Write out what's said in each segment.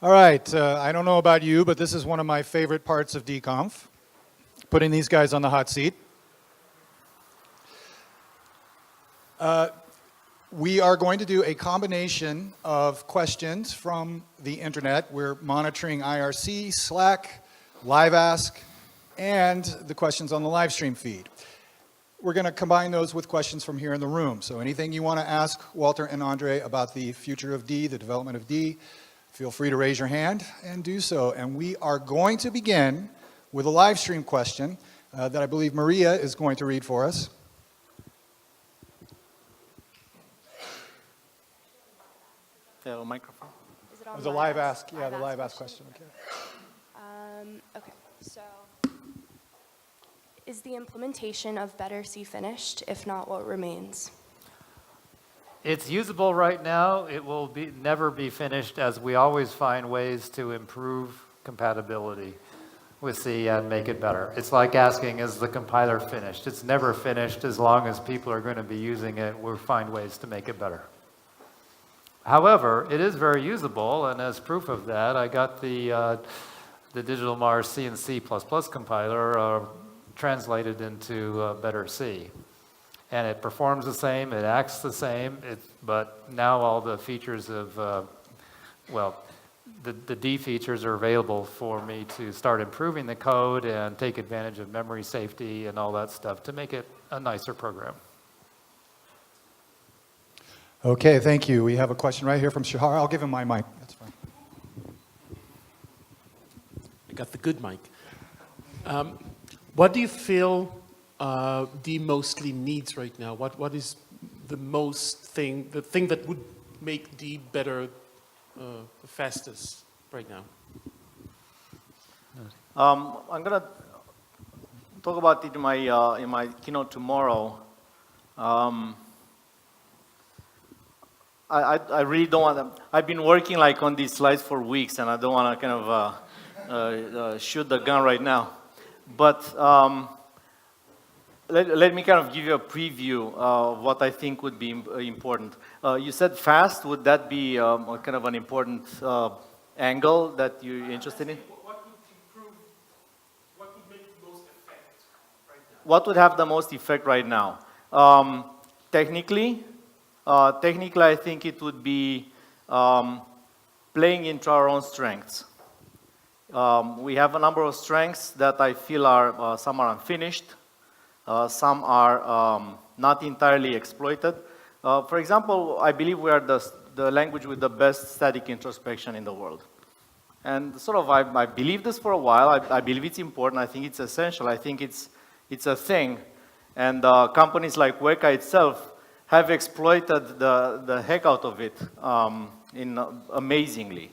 All right, I don't know about you, but this is one of my favorite parts of DConf, putting these guys on the hot seat. We are going to do a combination of questions from the internet. We're monitoring IRC, Slack, LiveAsk, and the questions on the live stream feed. We're going to combine those with questions from here in the room. So anything you want to ask Walter and Andrei about the future of D, the development of D, feel free to raise your hand and do so. And we are going to begin with a live stream question that I believe Maria is going to read for us. The microphone. Is it on It was a live ask. Yeah, the live ask question. Okay. Okay, so is the implementation of Better C finished? If not, what remains? It's usable right now. It will never be finished, as we always find ways to improve compatibility with C and make it better. It's like asking, is the compiler finished? It's never finished. As long as people are going to be using it, we'll find ways to make it better. However, it is very usable, and as proof of that, I got the Digital Mars C and C++ compiler translated into Better C. And it performs the same, it acts the same, but now all the features of, the D features are available for me to start improving the code and take advantage of memory safety and all that stuff to make it a nicer program. Okay, thank you. We have a question right here from Shahar. I'll give him my mic. That's fine. I got the good mic. What do you feel D mostly needs right now? What is the the thing that would make D better, the fastest right now? I'm gonna talk about it in my keynote tomorrow. I really don't want to. I've been working on these slides for weeks, and I don't want to kind of shoot the gun right now. But let me kind of give you a preview of what I think would be important. You said fast. Would that be kind of an important angle that you're interested in? What would improve? What would make the most effect right now? What would have the most effect right now? Technically, I think it would be playing into our own strengths. We have a number of strengths that I feel are, some are unfinished, some are not entirely exploited. For example, I believe we are the language with the best static introspection in the world. And sort of, I believe this for a while. I believe it's important. I think it's essential. I think it's a thing. And companies like Mecca itself have exploited the heck out of it amazingly,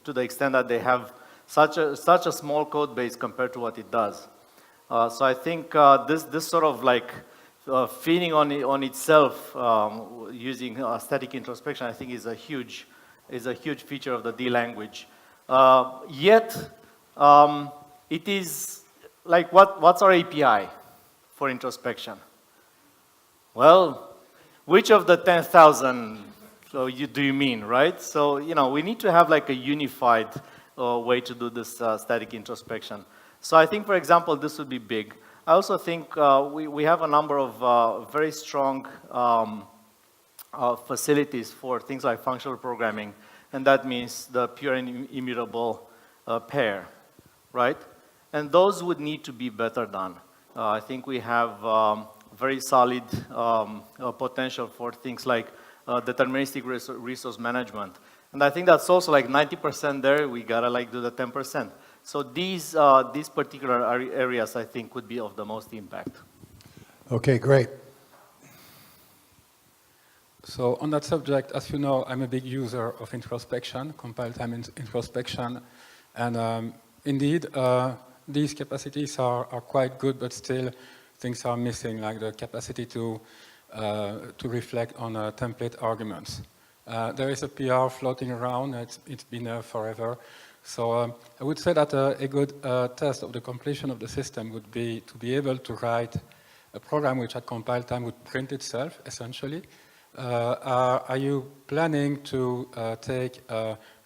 to the extent that they have such a small code base compared to what it does. So I think this sort of feeding on itself using static introspection, I think is a huge feature of the D language. Yet it is like what's our API for introspection? Well, which of the 10,000 do you mean, right? So, we need to have a unified way to do this static introspection. So I think, for example, this would be big. I also think we have a number of very strong facilities for things like functional programming, and that means the pure and immutable pair, right? And those would need to be better done. I think we have very solid potential for things like deterministic resource management. And I think that's also 90% there. We gotta do the 10%. So these particular areas, I think, would be of the most impact. Okay, great. So on that subject, as you know, I'm a big user of introspection, compile time introspection. And indeed, these capacities are quite good, but still things are missing, like the capacity to reflect on template arguments. There is a PR floating around. It's been there forever. So I would say that a good test of the completion of the system would be to be able to write a program which at compile time would print itself, essentially. Are you planning to take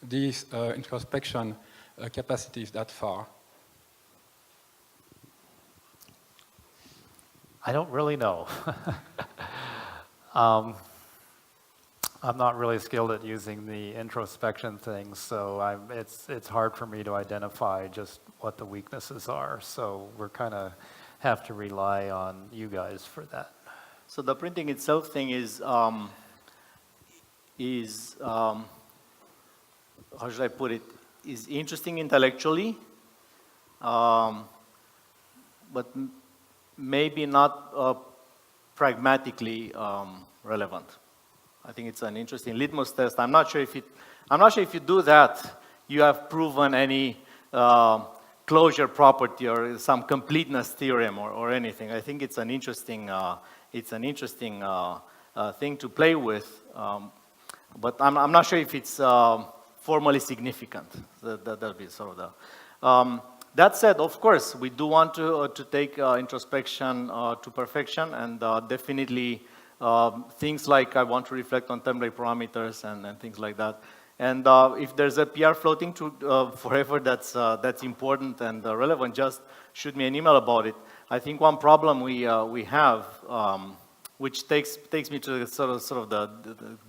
these introspection capacities that far? I don't really know. I'm not really skilled at using the introspection things, so it's hard for me to identify just what the weaknesses are. So we're kind of have to rely on you guys for that. So the printing itself thing is how should I put it, is interesting intellectually, but maybe not pragmatically relevant. I think it's an interesting litmus test. I'm not sure if you do that, you have proven any closure property or some completeness theorem or anything. I think it's an interesting thing to play with, but I'm not sure if it's formally significant. That'll be sort of the. That said, of course, we do want to take introspection to perfection, and definitely things like I want to reflect on template parameters and things like that. And if there's a PR floating to forever that's important and relevant, just shoot me an email about it. I think one problem we have, which takes me to sort of the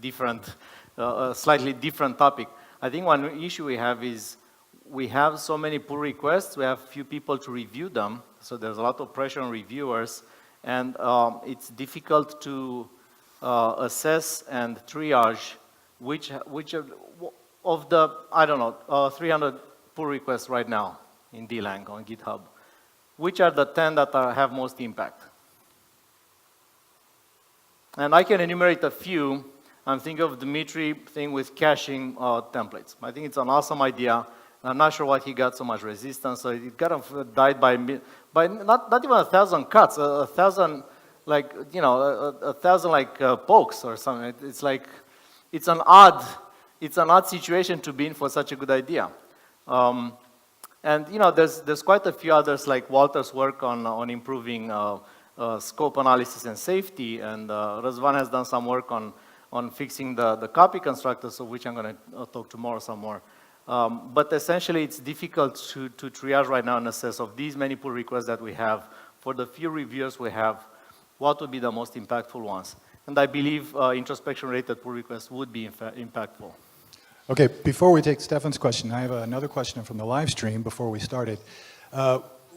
different, slightly different topic. I think one issue we have is we have so many pull requests. We have few people to review them, so there's a lot of pressure on reviewers, and it's difficult to assess and triage which of the, I don't know, 300 pull requests right now in DLang on GitHub, which are the 10 that have most impact. And I can enumerate a few. I'm thinking of Dimitri thing with caching templates. I think it's an awesome idea. I'm not sure why he got so much resistance. So it kind of died by not even 1,000 cuts, 1,000 like, you know, 1,000 like pokes or something. It's like, it's an odd situation to be in for such a good idea. And you know, there's quite a few others, like Walter's work on improving scope analysis and safety, and Razvan has done some work on fixing the copy constructors, of which I'm going to talk tomorrow some more. But essentially, it's difficult to triage right now and assess of these many pull requests that we have. For the few reviewers we have, what would be the most impactful ones? And I believe introspection-related pull requests would be impactful. Okay, before we take Stefan's question, I have another question from the live stream before we started.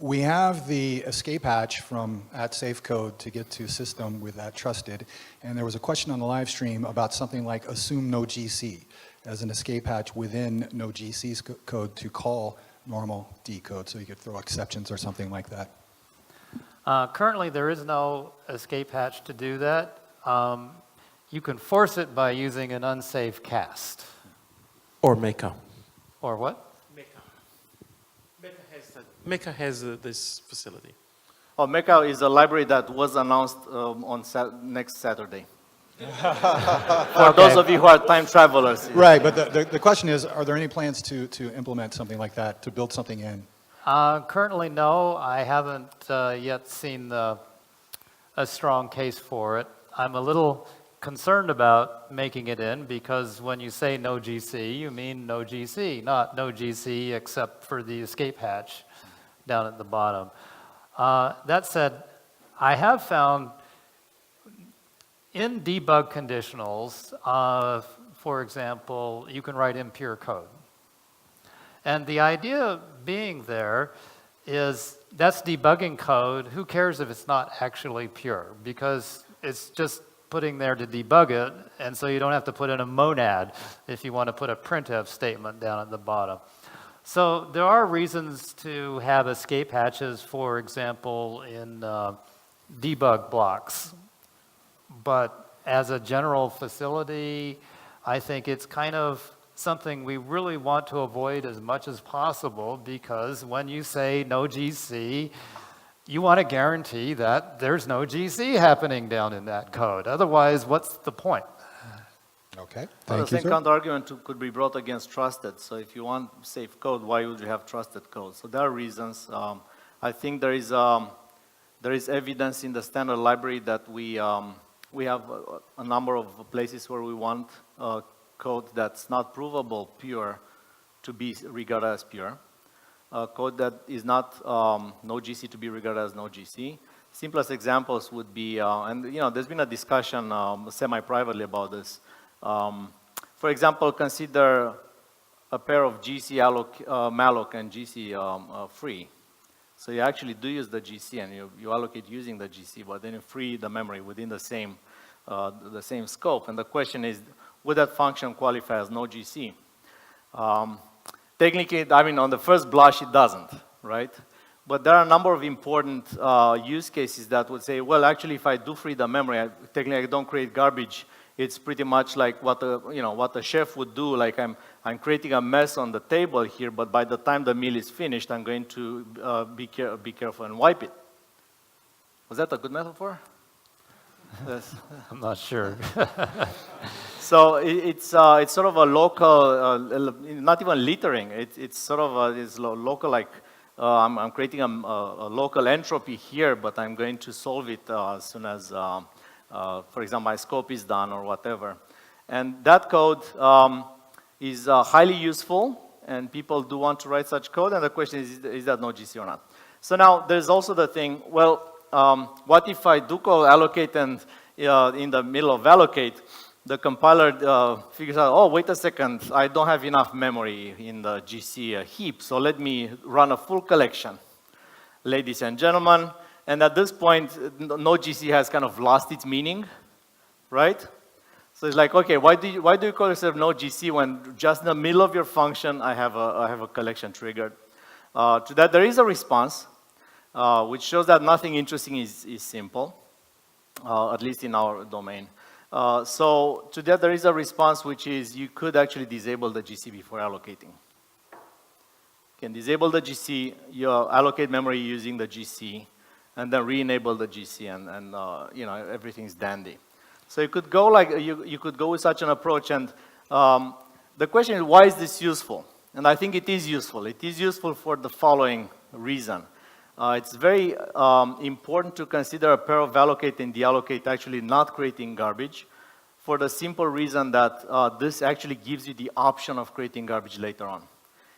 We have the escape hatch from @safecode to get to system with @trusted, and there was a question on the live stream about something like assume no GC as an escape hatch within no GC's code to call normal D code, so you could throw exceptions or something like that. Currently, there is no escape hatch to do that. You can force it by using an unsafe cast. Or Mecca. Or what? Mecca has this facility. Oh, Mecca is a library that was announced on next Saturday. For those of you who are time travelers. Right, but the question is, are there any plans to implement something like that, to build something in? Currently, no. I haven't yet seen a strong case for it. I'm a little concerned about making it in, because when you say no GC, you mean no GC, not no GC except for the escape hatch down at the bottom. That said, I have found in debug conditionals, for example, you can write impure code. And the idea being there is that's debugging code. Who cares if it's not actually pure? Because it's just putting there to debug it, and so you don't have to put in a monad if you want to put a printf statement down at the bottom. So there are reasons to have escape hatches, for example, in debug blocks. But as a general facility, I think it's kind of something we really want to avoid as much as possible, because when you say no GC, you want to guarantee that there's no GC happening down in that code. Otherwise, what's the point? Okay, Well, thank the you, same sir. counter argument could be brought against trusted. So if you want safe code, why would you have trusted code? So there are reasons. I think there is evidence in the standard library that we have a number of places where we want code that's not provable pure to be regarded as pure. Code that is not no GC to be regarded as no GC. Simplest examples would be, and there's been a discussion semi-privately about this. For example, consider a pair of GC malloc and GC free. So you actually do use the GC and you allocate using the GC, but then you free the memory within the same scope. And the question is, would that function qualify as no GC? Technically, I mean, on the first blush, it doesn't, right? But there are a number of important use cases that would say, well, actually, if I do free the memory, technically I don't create garbage. It's pretty much like what a chef would do. Like I'm creating a mess on the table here, but by the time the meal is finished, I'm going to be careful and wipe it. Was that a good metaphor? Yes. I'm not sure. So it's sort of a local, not even littering. It's sort of it's local, like I'm creating a local entropy here, but I'm going to solve it as soon as, for example, my scope is done or whatever. And that code is highly useful, and people do want to write such code. And the question is that no GC or not? So now there's also the thing. Well, what if I do call allocate and in the middle of allocate, the compiler figures out, oh, wait a second, I don't have enough memory in the GC heap, so let me run a full collection. Ladies and gentlemen, and at this point, no GC has kind of lost its meaning, right? So it's like, okay, why do you call yourself no GC when just in the middle of your function, I have a collection triggered? To that, there is a response, which shows that nothing interesting is simple, at least in our domain. So to that, there is a response, which is you could actually disable the GC before allocating. You can disable the GC, you allocate memory using the GC, and then re-enable the GC, and everything's dandy. So you could go like you could go with such an approach, and the question is, why is this useful? And I think it is useful. It is useful for the following reason. It's very important to consider a pair of allocate and deallocate actually not creating garbage, for the simple reason that this actually gives you the option of creating garbage later on.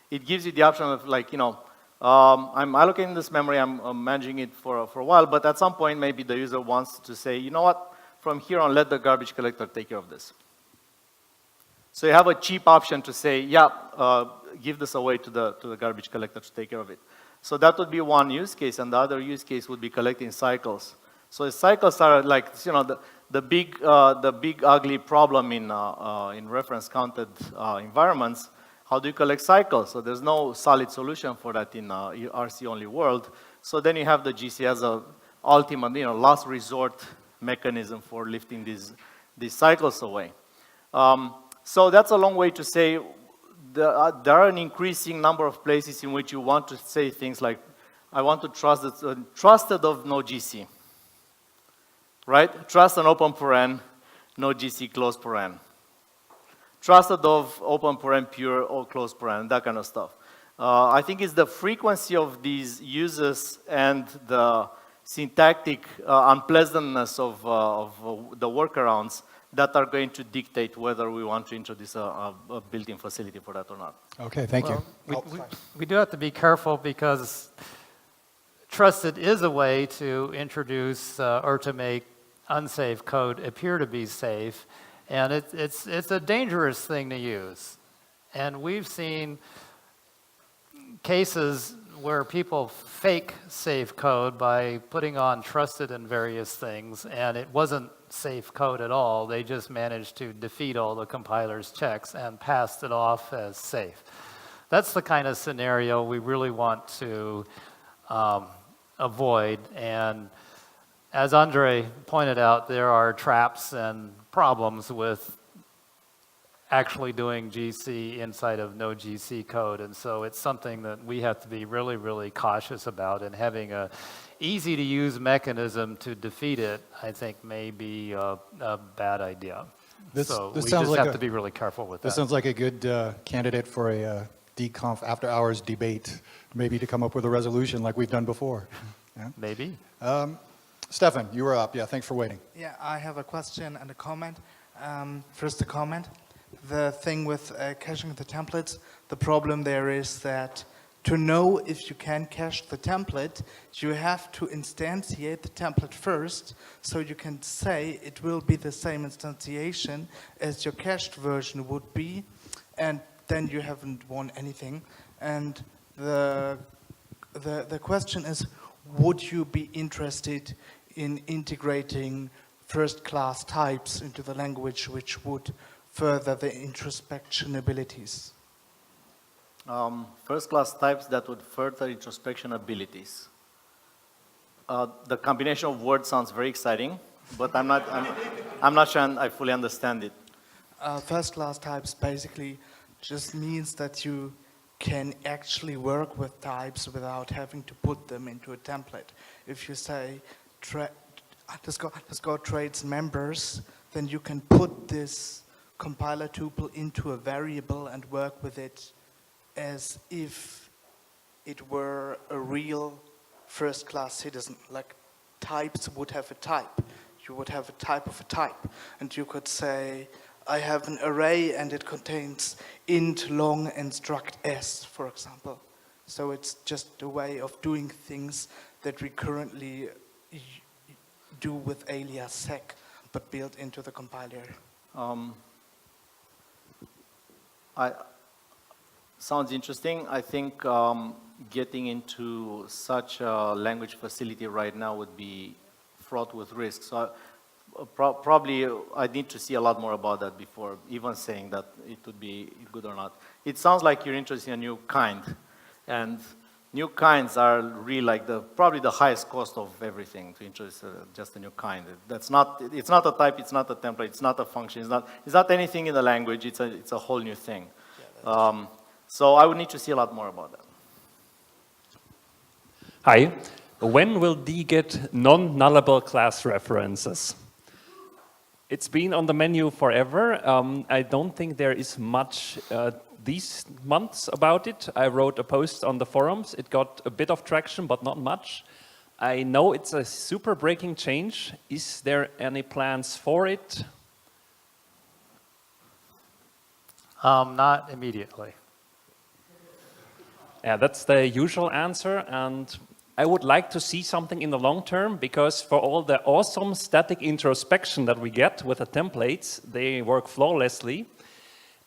It gives you the option of like, I'm allocating this memory, I'm managing it for a while, but at some point maybe the user wants to say, you know what, from here on let the garbage collector take care of this. So you have a cheap option to say, yeah, give this away to the garbage collector to take care of it. So that would be one use case, and the other use case would be collecting cycles. So cycles are like, the big ugly problem in reference counted environments. How do you collect cycles? So there's no solid solution for that in RC only world. So then you have the GC as a ultimate, last resort mechanism for lifting these cycles away. So that's a long way to say there are an increasing number of places in which you want to say things like, I want to trust trusted of no GC, right? Trust an open paren, no GC close paren. Trusted of open paren pure or close paren, that kind of stuff. I think it's the frequency of these uses and the syntactic unpleasantness of the workarounds that are going to dictate whether we want to introduce a built-in facility for that or not. Okay, thank you. We do have to be careful because trusted is a way to introduce or to make unsafe code appear to be safe, and it's a dangerous thing to use. And we've seen cases where people fake safe code by putting on trusted and various things, and it wasn't safe code at all. They just managed to defeat all the compiler's checks and passed it off as safe. That's the kind of scenario we really want to avoid. And as Andrei pointed out, there are traps and problems with actually doing GC inside of no GC code, and so it's something that we have to be really, really cautious about, and having a easy to use mechanism to defeat it, I think may be a bad idea. So we just have to be really careful with that. This sounds like a good candidate for a DConf after hours debate, maybe to come up with a resolution like we've done before. Yeah? Maybe. Stefan, you were up. Yeah, thanks for waiting. Yeah, I have a question and a comment. First, a comment. the thing with caching the templates, the problem there is that to know if you can cache the template, you have to instantiate the template first, so you can say it will be the same instantiation as your cached version would be, and then you haven't won anything. And the question is, would you be interested in integrating first-class types into the language, which would further the introspection abilities? First-class types that would further introspection abilities. The combination of words sounds very exciting, but I'm not sure I fully understand it. First-class types basically just means that you can actually work with types without having to put them into a template. If you say, let's go trades members, then you can put this compiler tuple into a variable and work with it as if it were a real first-class citizen. Like types would have a type. You would have a type of a type. And you could say, I have an array and it contains int, long, and struct s, for example. So it's just a way of doing things that we currently do with alias sec, but built into the compiler. Sounds interesting. I think getting into such a language facility right now would be fraught with risks. So probably I need to see a lot more about that before even saying that it would be good or not. It sounds like you're interested in a new kind, and new kinds are really like probably the highest cost of everything to introduce just a new kind. It's not a type, it's not a template, it's not a function, it's not anything in the language. It's a whole new thing. So I would need to see a lot more about that. Hi. When will D get non-nullable class references? It's been on the menu forever. I don't think there is much these months about it. I wrote a post on the forums. It got a bit of traction, but not much. I know it's a super breaking change. Is there any plans for it? Not immediately. Yeah, that's the usual answer, and I would like to see something in the long term, because for all the awesome static introspection that we get with the templates, they work flawlessly.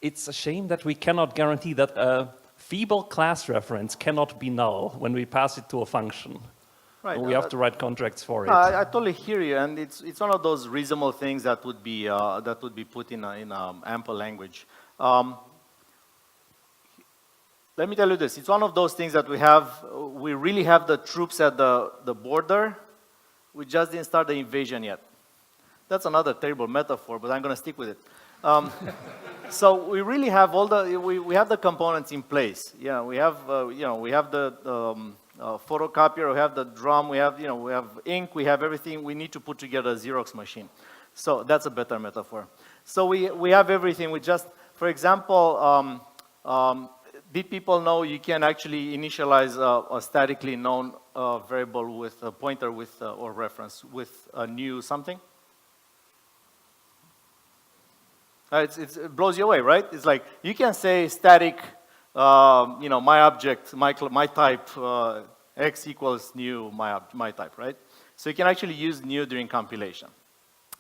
It's a shame that we cannot guarantee that a feeble class reference cannot be null when we pass it to a function. Right. We have to write contracts for it. I totally hear you, and it's one of those reasonable things that would be put in ample language. Let me tell you this, it's one of those things that we really have the troops at the border. We just didn't start the invasion yet. That's another terrible metaphor, but I'm going to stick with it. So we really have we have the components in place. Yeah, we have the photocopier, we have the drum, we have ink, we have everything. We need to put together a Xerox machine. So that's a better metaphor. So we have everything. We just, for example, did people know you can actually initialize a statically known variable with a pointer or reference with a new something? It blows you away, right? It's like you can say static, my object, my type, x equals new my type, right? So you can actually use new during compilation,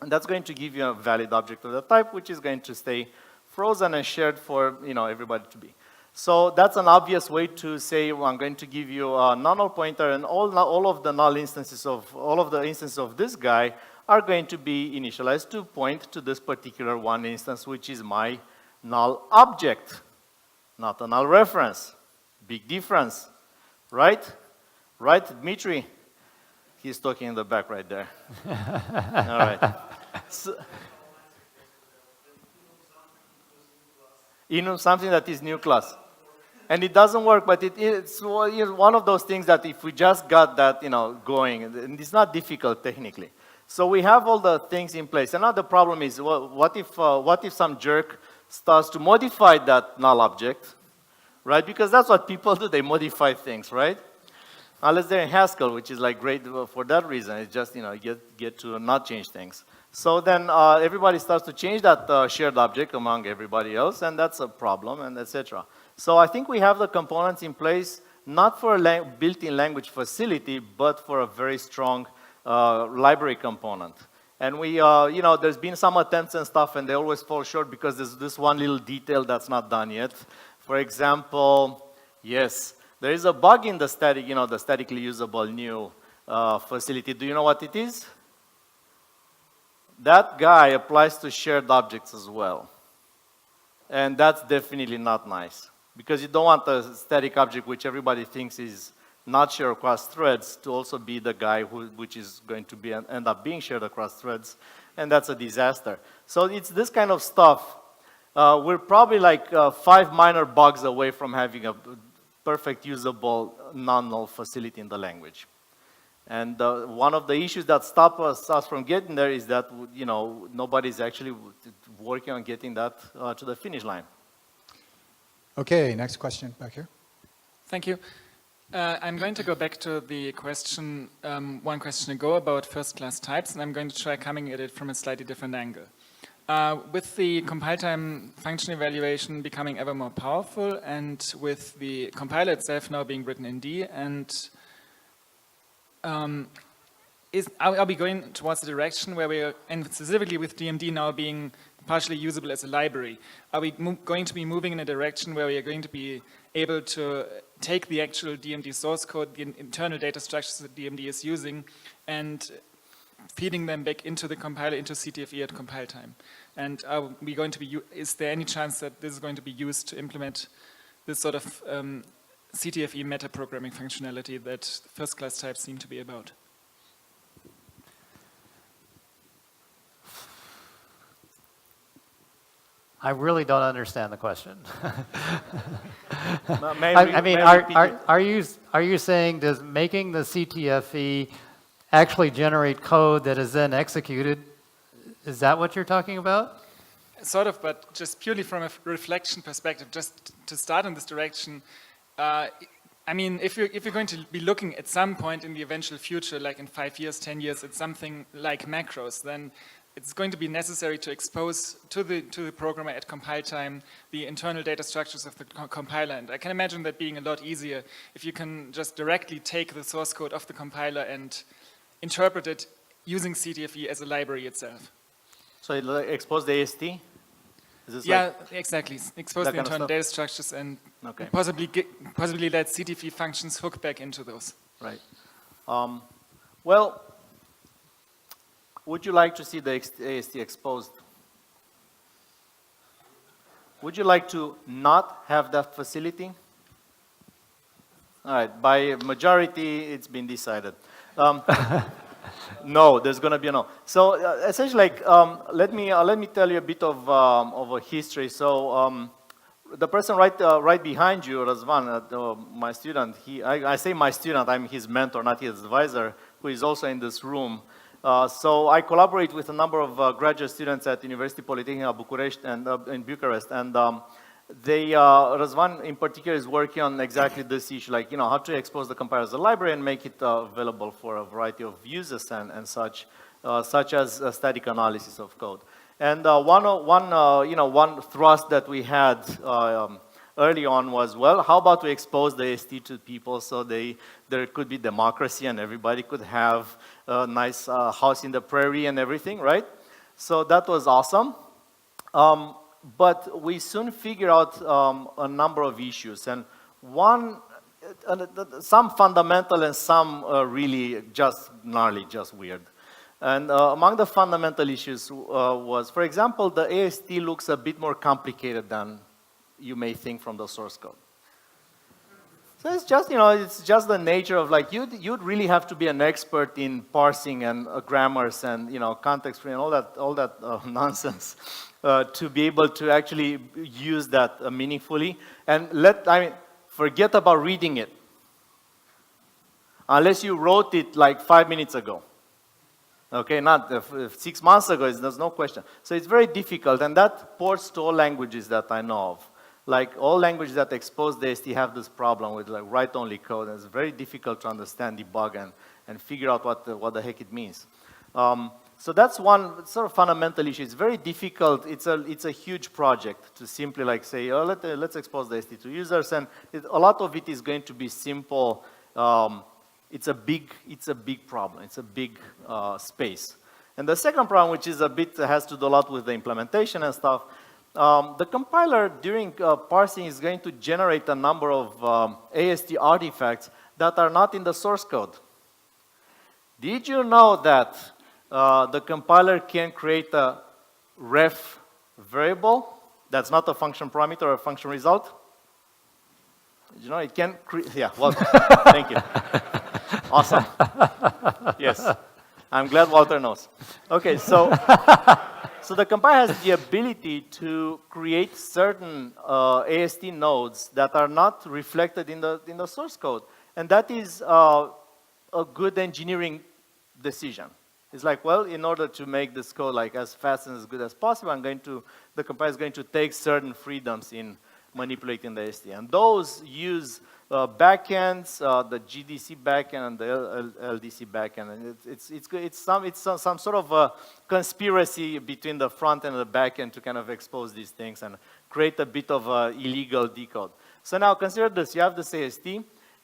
and that's going to give you a valid object of the type, which is going to stay frozen and shared for everybody to be. So that's an obvious way to say, well, I'm going to give you a null pointer, and all of the null instances of this guy are going to be initialized to point to this particular one instance, which is my null object, not a null reference. Big difference, right? Right, Dimitri? He's talking in the back right there. All right. So, something that is new class. And it doesn't work, but it's one of those things that if we just got that going, and it's not difficult technically. So we have all the things in place. Another problem is, well, what if some jerk starts to modify that null object, right? Because that's what people do, they modify things, right? Unless they're in Haskell, which is like great for that reason. It's just, get to not change things. So then everybody starts to change that shared object among everybody else, and that's a problem, and etc. So I think we have the components in place, not for a built-in language facility, but for a very strong library component. And we, you know, there's been some attempts and stuff, and they always fall short because there's this one little detail that's not done yet. For example, yes, there is a bug in the static, you know, the statically usable new facility. Do you know what it is? That guy applies to shared objects as well. And that's definitely not nice, because you don't want a static object which everybody thinks is not shared across threads to also be the guy which is going to be end up being shared across threads, and that's a disaster. So it's this kind of stuff. We're probably like 5 minor bugs away from having a perfect usable non-null facility in the language. And one of the issues that stop us from getting there is that, you know, nobody's actually working on getting that to the finish line. Okay, next question back here. Thank you. I'm going to go back to the question, one question ago about first-class types, and I'm going to try coming at it from a slightly different angle. With the compile time function evaluation becoming ever more powerful, and with the compiler itself now being written in D, and are we going towards the direction where we are, and specifically with DMD now being partially usable as a library, are we going to be moving in a direction where we are going to be able to take the actual DMD source code, the internal data structures that DMD is using, and feeding them back into the compiler, into CTFE at compile time? And are we going to be, is there any chance that this is going to be used to implement this sort of CTFE meta-programming functionality that first-class types seem to be about? I really don't understand the question. I mean, are you saying, does making the CTFE actually generate code that is then executed? Is that what you're talking about? Sort of, but just purely from a reflection perspective, just to start in this direction, I mean, if you're going to be looking at some point in the eventual future, like in 5 years, 10 years, at something like macros, then it's going to be necessary to expose to the programmer at compile time the internal data structures of the compiler. And I can imagine that being a lot easier if you can just directly take the source code of the compiler and interpret it using CTFE as a library itself. So it'll expose the AST? Is this yeah, like exactly. Expose the internal data structures and possibly let CTFE functions hook back into those. Right. Well, would you like to see the AST exposed? Would you like to not have that facility? All right, by majority, it's been decided. No, there's going to be a no. So essentially, like, let me tell you a bit of a history. So the person right behind you, Razvan, my student, I say my student, I'm his mentor, not his advisor, who is also in this room. So I collaborate with a number of graduate students at University Polytechnic Bucharest and in Bucharest, and Razvan in particular is working on exactly this issue, like, you know, how to expose the compiler as a library and make it available for a variety of uses and such, such as static analysis of code. And one thrust that we had early on was, well, how about we expose the AST to people so there could be democracy and everybody could have a nice house in the prairie and everything, right? So that was awesome. But we soon figured out a number of issues, and some fundamental and some really just gnarly, just weird. And among the fundamental issues was, for example, the AST looks a bit more complicated than you may think from the source code. So it's just, you know, it's just the nature of, like, you'd really have to be an expert in parsing and grammars and, you know, context free and all that nonsense to be able to actually use that meaningfully. And forget about reading it, unless you wrote it like 5 minutes ago. Okay, not 6 months ago, there's no question. So it's very difficult, and that ports to all languages that I know of. Like, all languages that expose the AST have this problem with, like, write-only code, and it's very difficult to understand, debug, and figure out what the heck it means. So that's one sort of fundamental issue. It's very difficult. It's a huge project to simply like say, oh, let's expose the ST to users, and a lot of it is going to be simple. It's a big problem. It's a big space. And the second problem, which is has to do a lot with the implementation and stuff, the compiler during parsing is going to generate a number of AST artifacts that are not in the source code. Did you know that the compiler can create a ref variable that's not a function parameter or a function result? Did you know it can create? Yeah, Walter. Thank you. Awesome. Yes. I'm glad Walter knows. Okay, so the compiler has the ability to create certain AST nodes that are not reflected in the source code, and that is a good engineering decision. It's like, well, in order to make this code like as fast and as good as possible, the compiler is going to take certain freedoms in manipulating the AST, and those use backends, the GDC backend and the LDC backend, and it's some sort of a conspiracy between the front end and the backend to kind of expose these things and create a bit of illegal decode. So now consider this: you have this AST,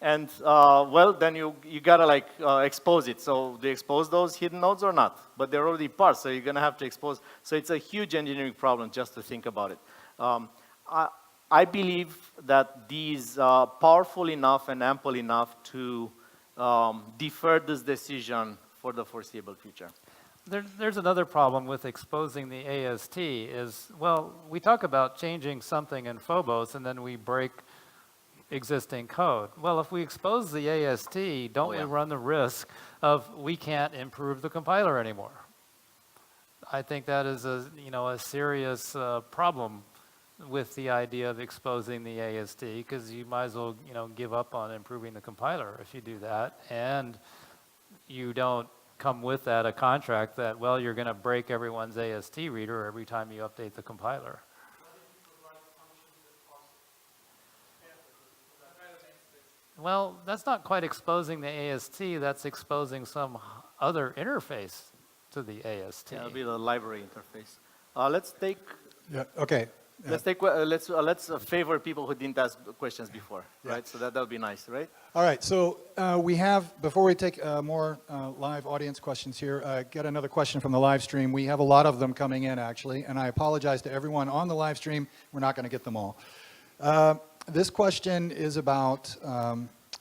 and well, then you gotta like expose it. So do you expose those hidden nodes or not? But they're already parsed, so you're gonna have to expose. So it's a huge engineering problem just to think about it. I believe that these are powerful enough and ample enough to defer this decision for the foreseeable future. There's another problem with exposing the AST is, well, we talk about changing something in Phobos and then we break existing code. Well, if we expose the AST, don't we run the risk of we can't improve the compiler anymore? I think that is a serious problem with the idea of exposing the AST, because you might as well give up on improving the compiler if you do that, and you don't come with that a contract that, well, you're going to break everyone's AST reader every time you update the compiler. Well, that's not quite exposing the AST, that's exposing some other interface to the AST. Yeah, it'll be the library interface. Let's take. Yeah. Okay. Let's favor people who didn't ask questions before, right? So that'll be nice, right? All right. So we have, before we take more live audience questions here, get another question from the live stream. We have a lot of them coming in, actually, and I apologize to everyone on the live stream. We're not going to get them all. This question is about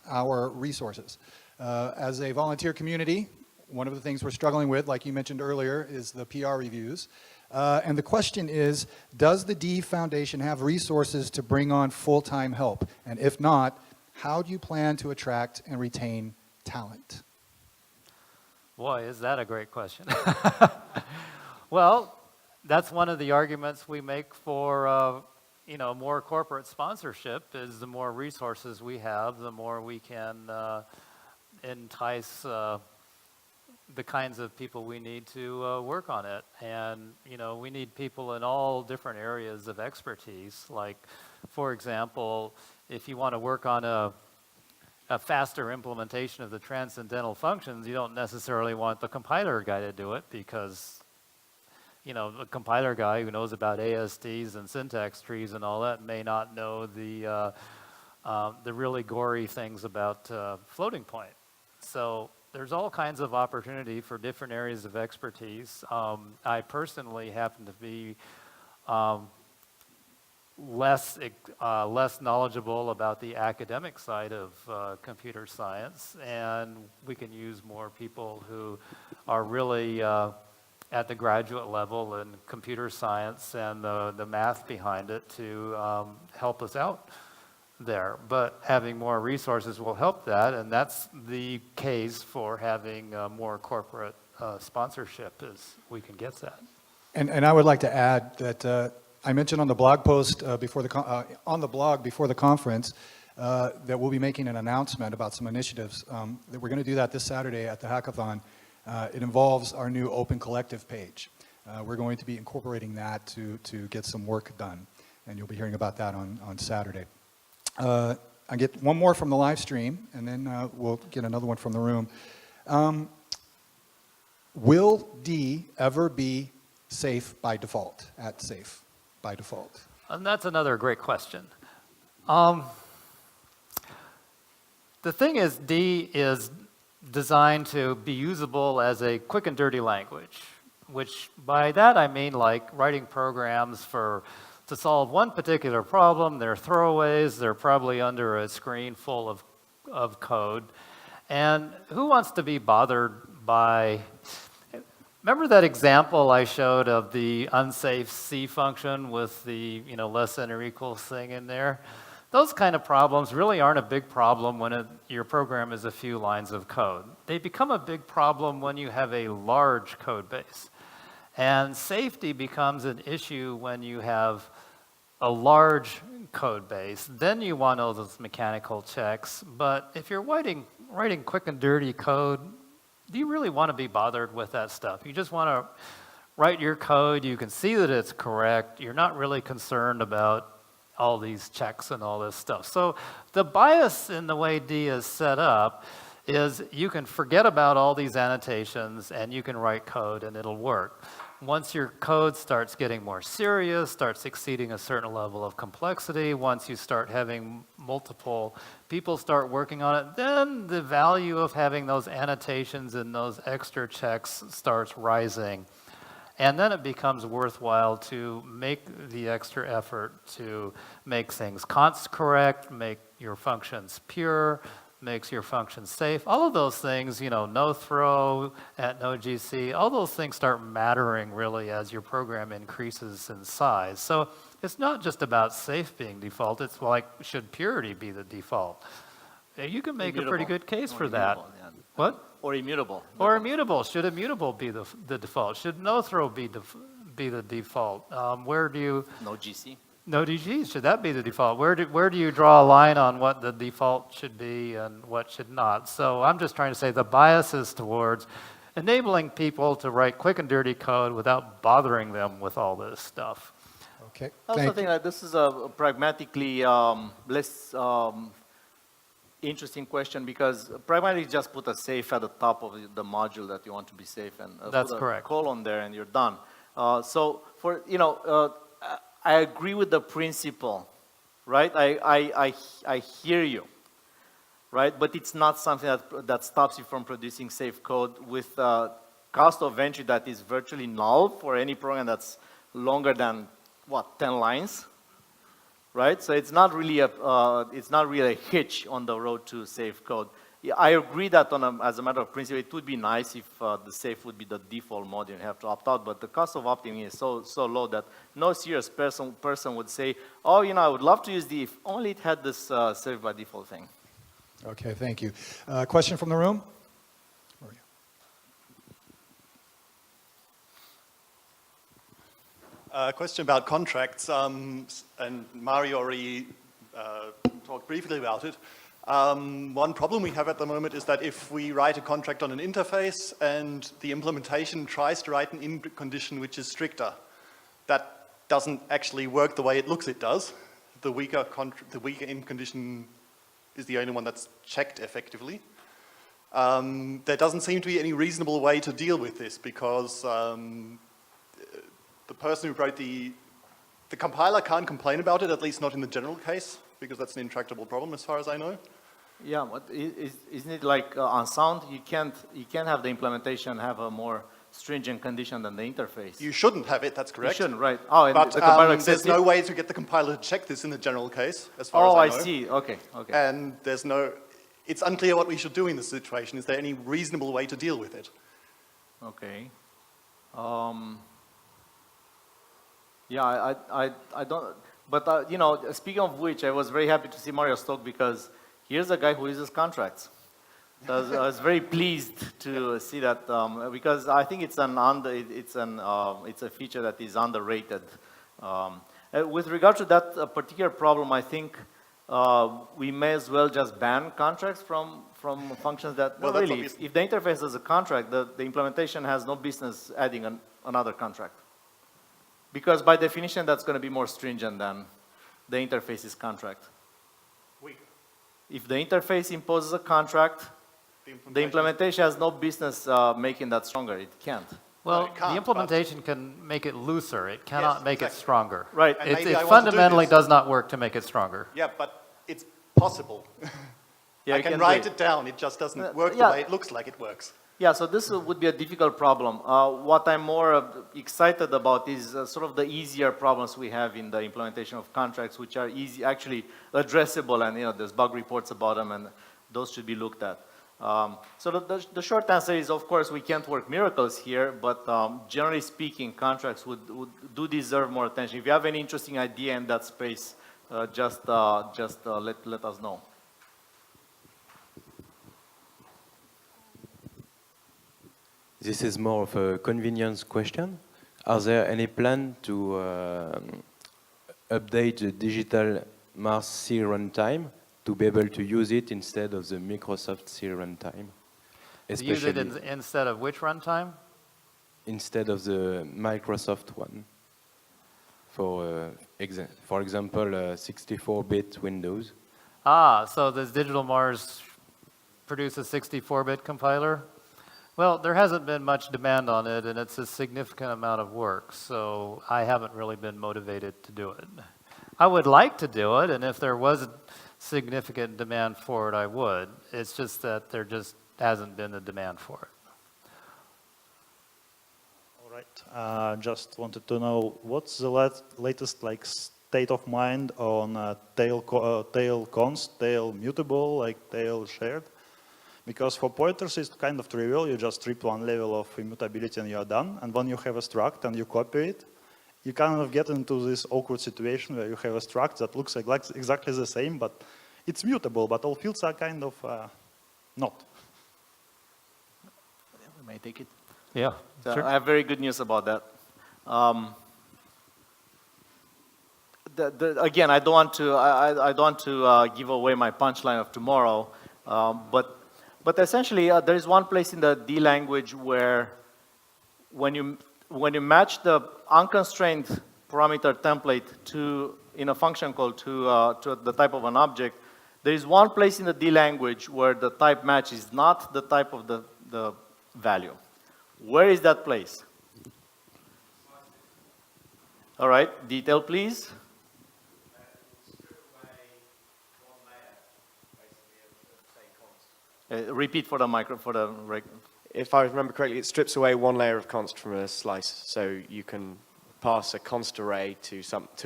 our resources. As a volunteer community, one of the things we're struggling with, like you mentioned earlier, is the PR reviews. And the question is, does the D Foundation have resources to bring on full-time help? And if not, how do you plan to attract and retain talent? Boy, is that a great question. Well, that's one of the arguments we make for more corporate sponsorship, is the more resources we have, the more we can entice the kinds of people we need to work on it. And we need people in all different areas of expertise. Like, for example, if you want to work on a faster implementation of the transcendental functions, you don't necessarily want the compiler guy to do it, because the compiler guy who knows about ASTs and syntax trees and all that may not know the really gory things about floating point. So there's all kinds of opportunity for different areas of expertise. I personally happen to be less knowledgeable about the academic side of computer science, and we can use more people who are really at the graduate level in computer science and the math behind it to help us out there. But having more resources will help that, and that's the case for having more corporate sponsorship, is we can get that. And I would like to add that I mentioned on the blog post before the conference that we'll be making an announcement about some initiatives that we're going to do that this Saturday at the hackathon. It involves our new Open Collective page. We're going to be incorporating that to get some work done, and you'll be hearing about that on Saturday. I get one more from the live stream, and then we'll get another one from the room. will D ever be safe by default, at safe by default? And that's another great question. The thing is, D is designed to be usable as a quick and dirty language, which by that I mean like writing programs to solve one particular problem. They're throwaways, they're probably under a screen full of code. And who wants to be bothered by, remember that example I showed of the unsafe C function with the less than or equals thing in there? Those kind of problems really aren't a big problem when your program is a few lines of code. They become a big problem when you have a large code base. And safety becomes an issue when you have a large code base. Then you want all those mechanical checks. But if you're writing quick and dirty code, do you really want to be bothered with that stuff? You just want to write your code. You can see that it's correct. You're not really concerned about all these checks and all this stuff. So the bias in the way D is set up is you can forget about all these annotations and you can write code and it'll work. Once your code starts getting more serious, starts exceeding a certain level of complexity, once you start having multiple people start working on it, then the value of having those annotations and those extra checks starts rising. And then it becomes worthwhile to make the extra effort to make things const correct, make your functions pure, makes your functions safe. All of those things, no throw at no GC, all those things start mattering really as your program increases in size. So it's not just about safe being default, it's like, should purity be the default? You can make a pretty good case for that. What? Or immutable. Or immutable. Should immutable be the default? Should no throw be the default? Where do you? No GC. No DG. Should that be the default? Where do you draw a line on what the default should be and what should not? So I'm just trying to say the bias is towards enabling people to write quick and dirty code without bothering them with all this stuff. Okay. I also think that this is a pragmatically less interesting question because pragmatically just put a safe at the top of the module that you want to be safe and That's put a correct. colon there and you're done. So for I agree with the principle, right? I hear you, right? But it's not something that stops you from producing safe code with cost of entry that is virtually null for any program that's longer than 10 lines. Right, so it's not really a hitch on the road to safe code. Yeah, I agree that as a matter of principle, it would be nice if the safe would be the default mode and you have to opt out. But the cost of opting in is so low that no serious person would say, oh, I would love to use D if only it had this safe by default thing. Okay, thank you. Question from the room? Question about contracts, and Mario already talked briefly about it. One problem we have at the moment is that if we write a contract on an interface and the implementation tries to write an in condition which is stricter, that doesn't actually work the way it looks it does. The weaker in condition is the only one that's checked effectively. There doesn't seem to be any reasonable way to deal with this because the person who wrote the compiler can't complain about it, at least not in the general case, because that's an intractable problem as far as I know. Yeah, but isn't it like on sound, you can't have the implementation have a more stringent condition than the interface? You shouldn't have it, that's correct. You shouldn't, right. Oh, and but the compiler accepts there's no way to get the compiler to check this in the general case, as far as I I know. see, okay. And it's unclear what we should do in this situation. Is there any reasonable way to deal with it? Okay. Yeah, I don't, but speaking of which, I was very happy to see Mario's talk because here's a guy who uses contracts. So I was very pleased to see that because I think it's a feature that is underrated. With regard to that particular problem, I think we may as well just ban contracts from functions that, well, really, if the interface has a contract, the implementation has no business adding another contract. Because by definition, that's going to be more stringent than the interface's contract. If the interface imposes a contract, The implementation has no business making that stronger. It can't. Well, it can't, the implementation can make it looser. It cannot make it exactly. stronger. Right. And It, maybe it I want to do fundamentally this. does not work to make it stronger. Yeah, but it's possible. Yeah, I you can do write it down, it just doesn't work yeah. the way it looks like it works. Yeah, so this would be a difficult problem. What I'm more excited about is sort of the easier problems we have in the implementation of contracts, which are easy, actually addressable, and there's bug reports about them, and those should be looked at. So the short answer is, of course, we can't work miracles here, but generally speaking, contracts do deserve more attention. If you have any interesting idea in that space, just let us know. This is more of a convenience question. Are there any plan to update the digital Mars C runtime to be able to use it instead of the Microsoft C runtime? Use it instead of which runtime? Instead of the Microsoft one. For example, 64-bit Windows. Ah, so does Digital Mars produce a 64-bit compiler? Well, there hasn't been much demand on it, and it's a significant amount of work, so I haven't really been motivated to do it. I would like to do it, and if there was a significant demand for it, I would. It's just that there just hasn't been a demand for it. All right. Just wanted to know what's the latest state of mind on tail const, tail mutable, tail shared. Because for pointers, it's kind of trivial. You just strip one level of immutability and you're done. And when you have a struct and you copy it, you kind of get into this awkward situation where you have a struct that looks like exactly the same, but it's mutable, but all fields are kind of not. We may take it. Yeah, So sure. I have very good news about that. Again, I don't want to give away my punchline of tomorrow, but essentially there is one place in the D language where when you match the unconstrained parameter template in a function call to the type of an object, there is one place in the D language where the type match is not the type of the value. Where is that place? All right, detail please. Repeat for the micro, If I remember correctly, it strips away one layer of const from a slice, so you can pass a const array to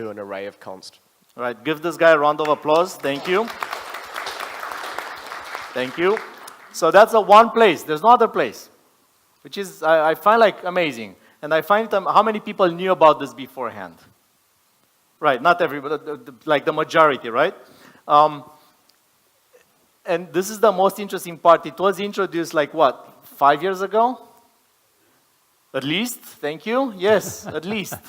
an array of const. All right, give this guy a round of applause. Thank you. Thank you. So that's the one place. There's no other place, which is I find amazing, and I find how many people knew about this beforehand. Right, not everybody, like the majority, right? And this is the most interesting part. It was introduced 5 years ago? At least, thank you. Yes, at least.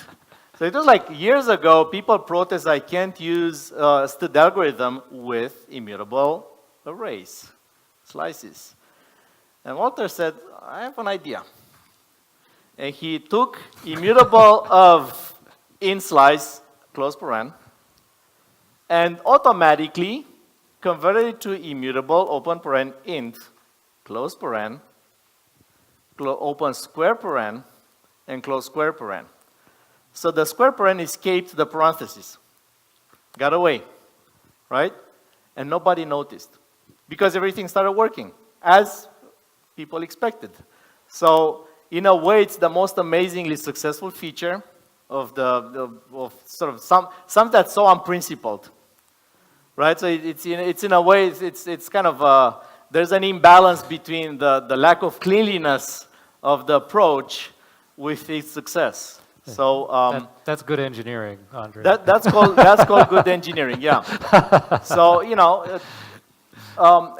So it was years ago, people protest I can't use STD algorithm with immutable arrays, slices. And Walter said, I have an idea. And he took immutable of in slice, close paren, and automatically converted it to immutable open paren int, close paren, open square paren, and close square paren. So the square paren escaped the parentheses, got away, right? And nobody noticed because everything started working as people expected. So in a way, it's the most amazingly successful feature of sort of some that's so unprincipled. Right, so it's in a way, it's kind of, there's an imbalance between the lack of cleanliness of the approach with its success. So that's good engineering, Andrei. That's called good engineering, yeah. So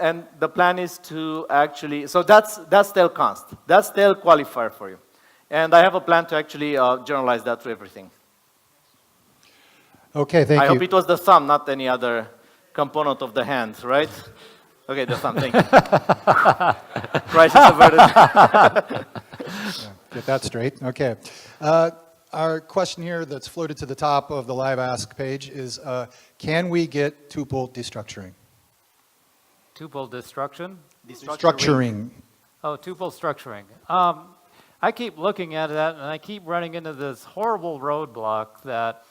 and the plan is to actually, so that's tail const, that's tail qualifier for you, and I have a plan to actually generalize that to everything. Okay, thank you. I hope it was the thumb, not any other component of the hand, right? Okay, the thumb, thank you. Crisis averted. Get that straight. Okay. Our question here that's floated to the top of the Live Ask page is, can we get tuple destructuring? Tuple destruction? Structuring. Oh, tuple structuring. I keep looking at that and I keep running into this horrible roadblock that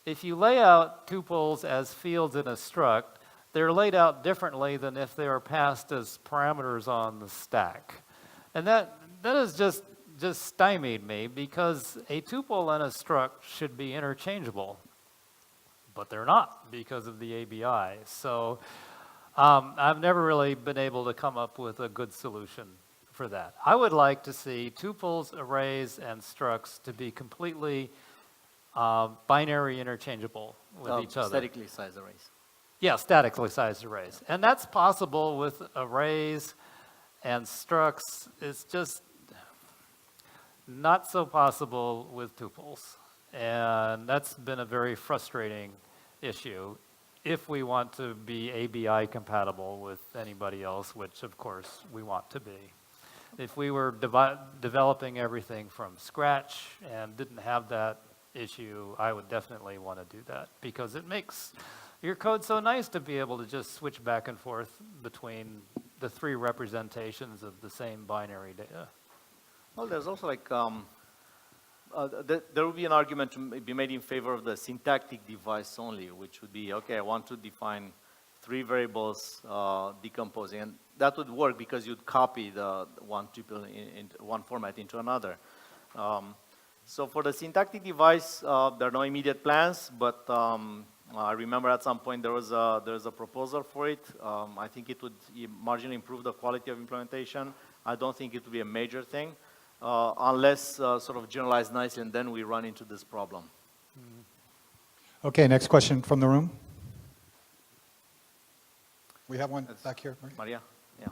if you lay out tuples as fields in a struct, they're laid out differently than if they are passed as parameters on the stack. And that has just stymied me because a tuple and a struct should be interchangeable, but they're not because of the ABI. So I've never really been able to come up with a good solution for that. I would like to see tuples, arrays, and structs to be completely binary interchangeable with each other. Statically sized arrays. Yeah, statically sized arrays. And that's possible with arrays and structs. It's just not so possible with tuples. And that's been a very frustrating issue if we want to be ABI compatible with anybody else, which of course we want to be. If we were developing everything from scratch and didn't have that issue, I would definitely want to do that because it makes your code so nice to be able to just switch back and forth between the three representations of the same binary data. Well, there's also like, there would be an argument to be made in favor of the syntactic device only, which would be, okay, I want to define 3 variables decomposing, and that would work because you'd copy the one tuple in one format into another. So for the syntactic device, there are no immediate plans, but I remember at some point there's a proposal for it. I think it would marginally improve the quality of implementation. I don't think it would be a major thing, unless sort of generalized nicely, and then we run into this problem. Okay, next question from the room. We have one back here. Maria? Yeah.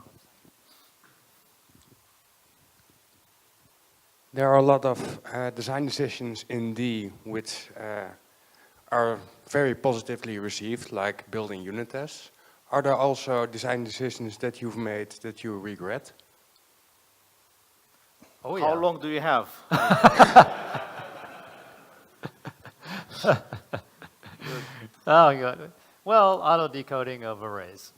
There are a lot of design decisions in D which are very positively received, like building unit tests. Are there also design decisions that you've made that you regret? Oh, yeah. How long do you have? Oh, good. Well, auto-decoding of arrays.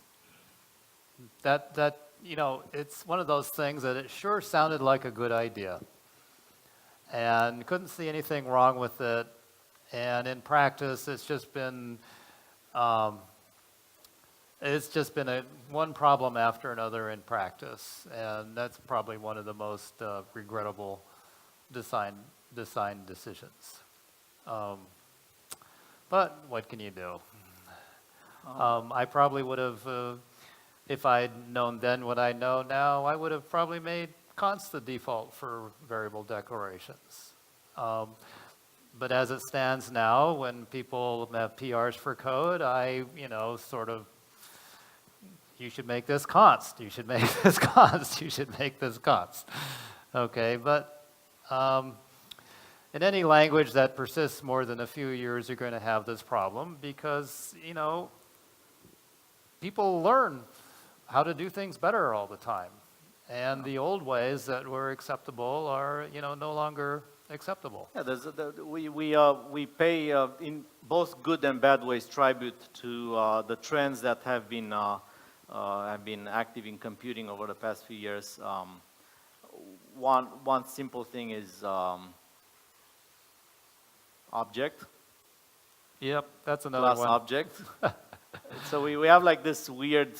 That, you know, it's one of those things that it sure sounded like a good idea. And couldn't see anything wrong with it. And in practice, it's just been one problem after another in practice. And that's probably one of the most regrettable design decisions. But what can you do? I probably would have, if I'd known then what I know now, I would have probably made const the default for variable declarations. But as it stands now, when people have PRs for code, sort of, you should make this const, you should make this const, you should make this const. Okay, but in any language that persists more than a few years, you're going to have this problem because, you know, people learn how to do things better all the time. And the old ways that were acceptable are, you know, no longer acceptable. Yeah, we pay in both good and bad ways tribute to the trends that have been active in computing over the past few years. One simple thing is object. Yep, that's another class one. Object. So we have like this weird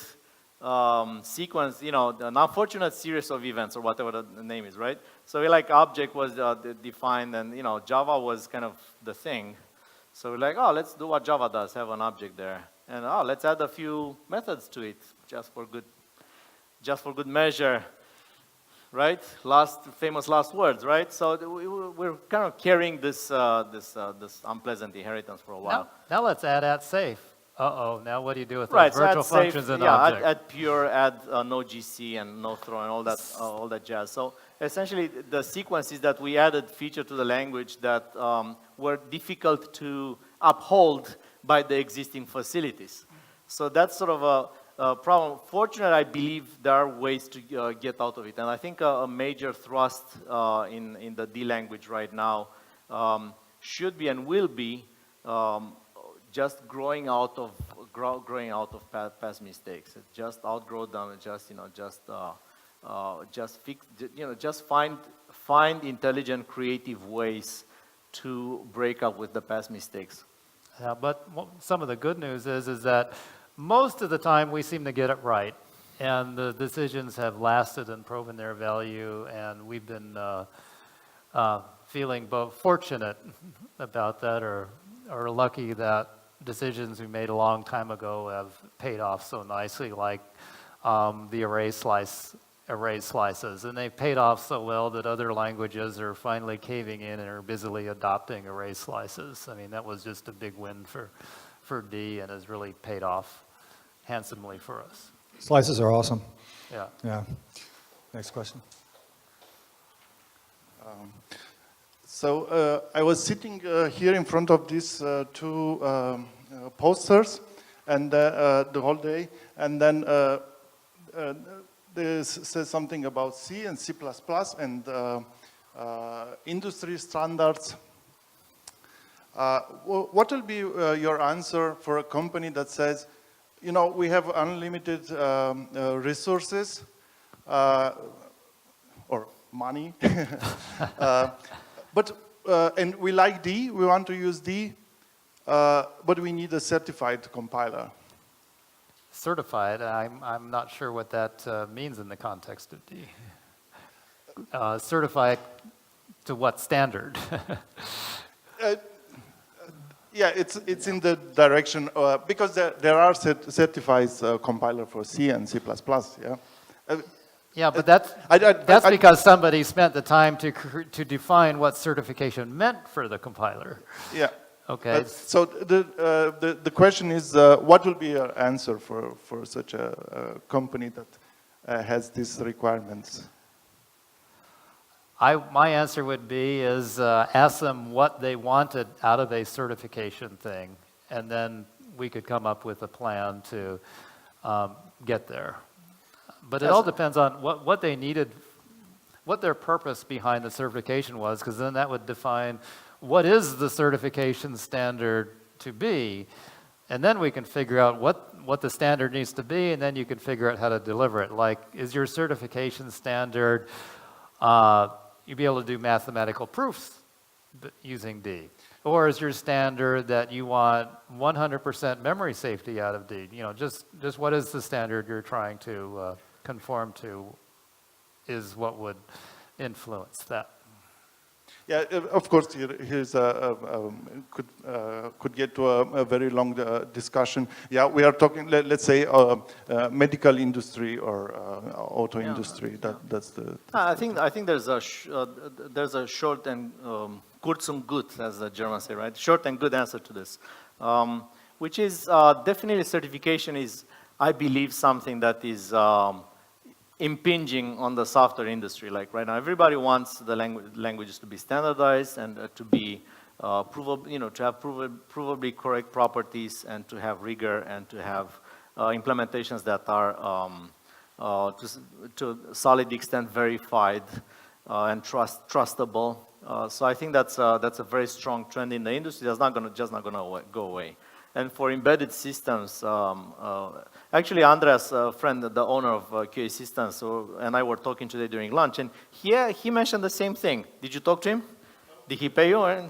sequence, you know, an unfortunate series of events or whatever the name is, right? So we like object was defined, and you know Java was kind of the thing. So we're like, oh, let's do what Java does, have an object there, and oh, let's add a few methods to it just for good measure, right? Famous last words, right? So we're kind of carrying this unpleasant inheritance for a while. Now let's add @safe. Uh-oh, now what do you do with those virtual functions in object? Add pure, add no GC and no throw and all that jazz. So essentially, the sequence is that we added feature to the language that were difficult to uphold by the existing facilities. So that's sort of a problem. Fortunately, I believe there are ways to get out of it. And I think a major thrust in the D language right now should be and will be just growing out of growing out of past mistakes. Just outgrow them. Just fix. Just find intelligent, creative ways to break up with the past mistakes. Yeah, but some of the good news is that most of the time we seem to get it right, and the decisions have lasted and proven their value, and we've been feeling both fortunate about that or lucky that decisions we made a long time ago have paid off so nicely, like the array slices, and they've paid off so well that other languages are finally caving in and are busily adopting array slices. I mean, that was just a big win for D and has really paid off handsomely for us. Slices are awesome. Yeah. Yeah. Next question. So I was sitting here in front of these two posters and the whole day, and then this says something about C and C++ and industry standards. What will be your answer for a company that says, you know, we have unlimited resources or money, and we like D, we want to use D, but we need a certified compiler. Certified, I'm not sure what that means in the context of D. Certified to what standard? Yeah, it's in the direction, because there are certified compiler for C and C++, yeah? Yeah, but that's because somebody spent the time to define what certification meant for the compiler. Yeah. Okay. So the question is, what will be your answer for such a company that has these requirements? My answer would be ask them what they wanted out of a certification thing, and then we could come up with a plan to get there. But it all depends on what they needed, what their purpose behind the certification was, because then that would define what is the certification standard to be, and then we can figure out what the standard needs to be, and then you can figure out how to deliver it. Like, is your certification standard, you'd be able to do mathematical proofs using D? Or is your standard that you want 100% memory safety out of D? You know, just what is the standard you're trying to conform to is what would influence that. Yeah, of course, here's could get to a very long discussion. Yeah, we are talking, let's say, medical industry or auto industry. That's the. I think there's a short and kurz und gut, as the Germans say, right? Short and good answer to this, which is definitely certification is, I believe, something that is impinging on the software industry. Like right now, everybody wants the languages to be standardized and to be provable, you know, to have provably correct properties and to have rigor and to have implementations that are to a solid extent verified and trustable. So I think that's a very strong trend in the industry. That's not going to go away. And for embedded systems, actually Andreas, a friend, the owner of QA Systems, and I were talking today during lunch, and he mentioned the same thing. Did you talk to him? Did he pay you?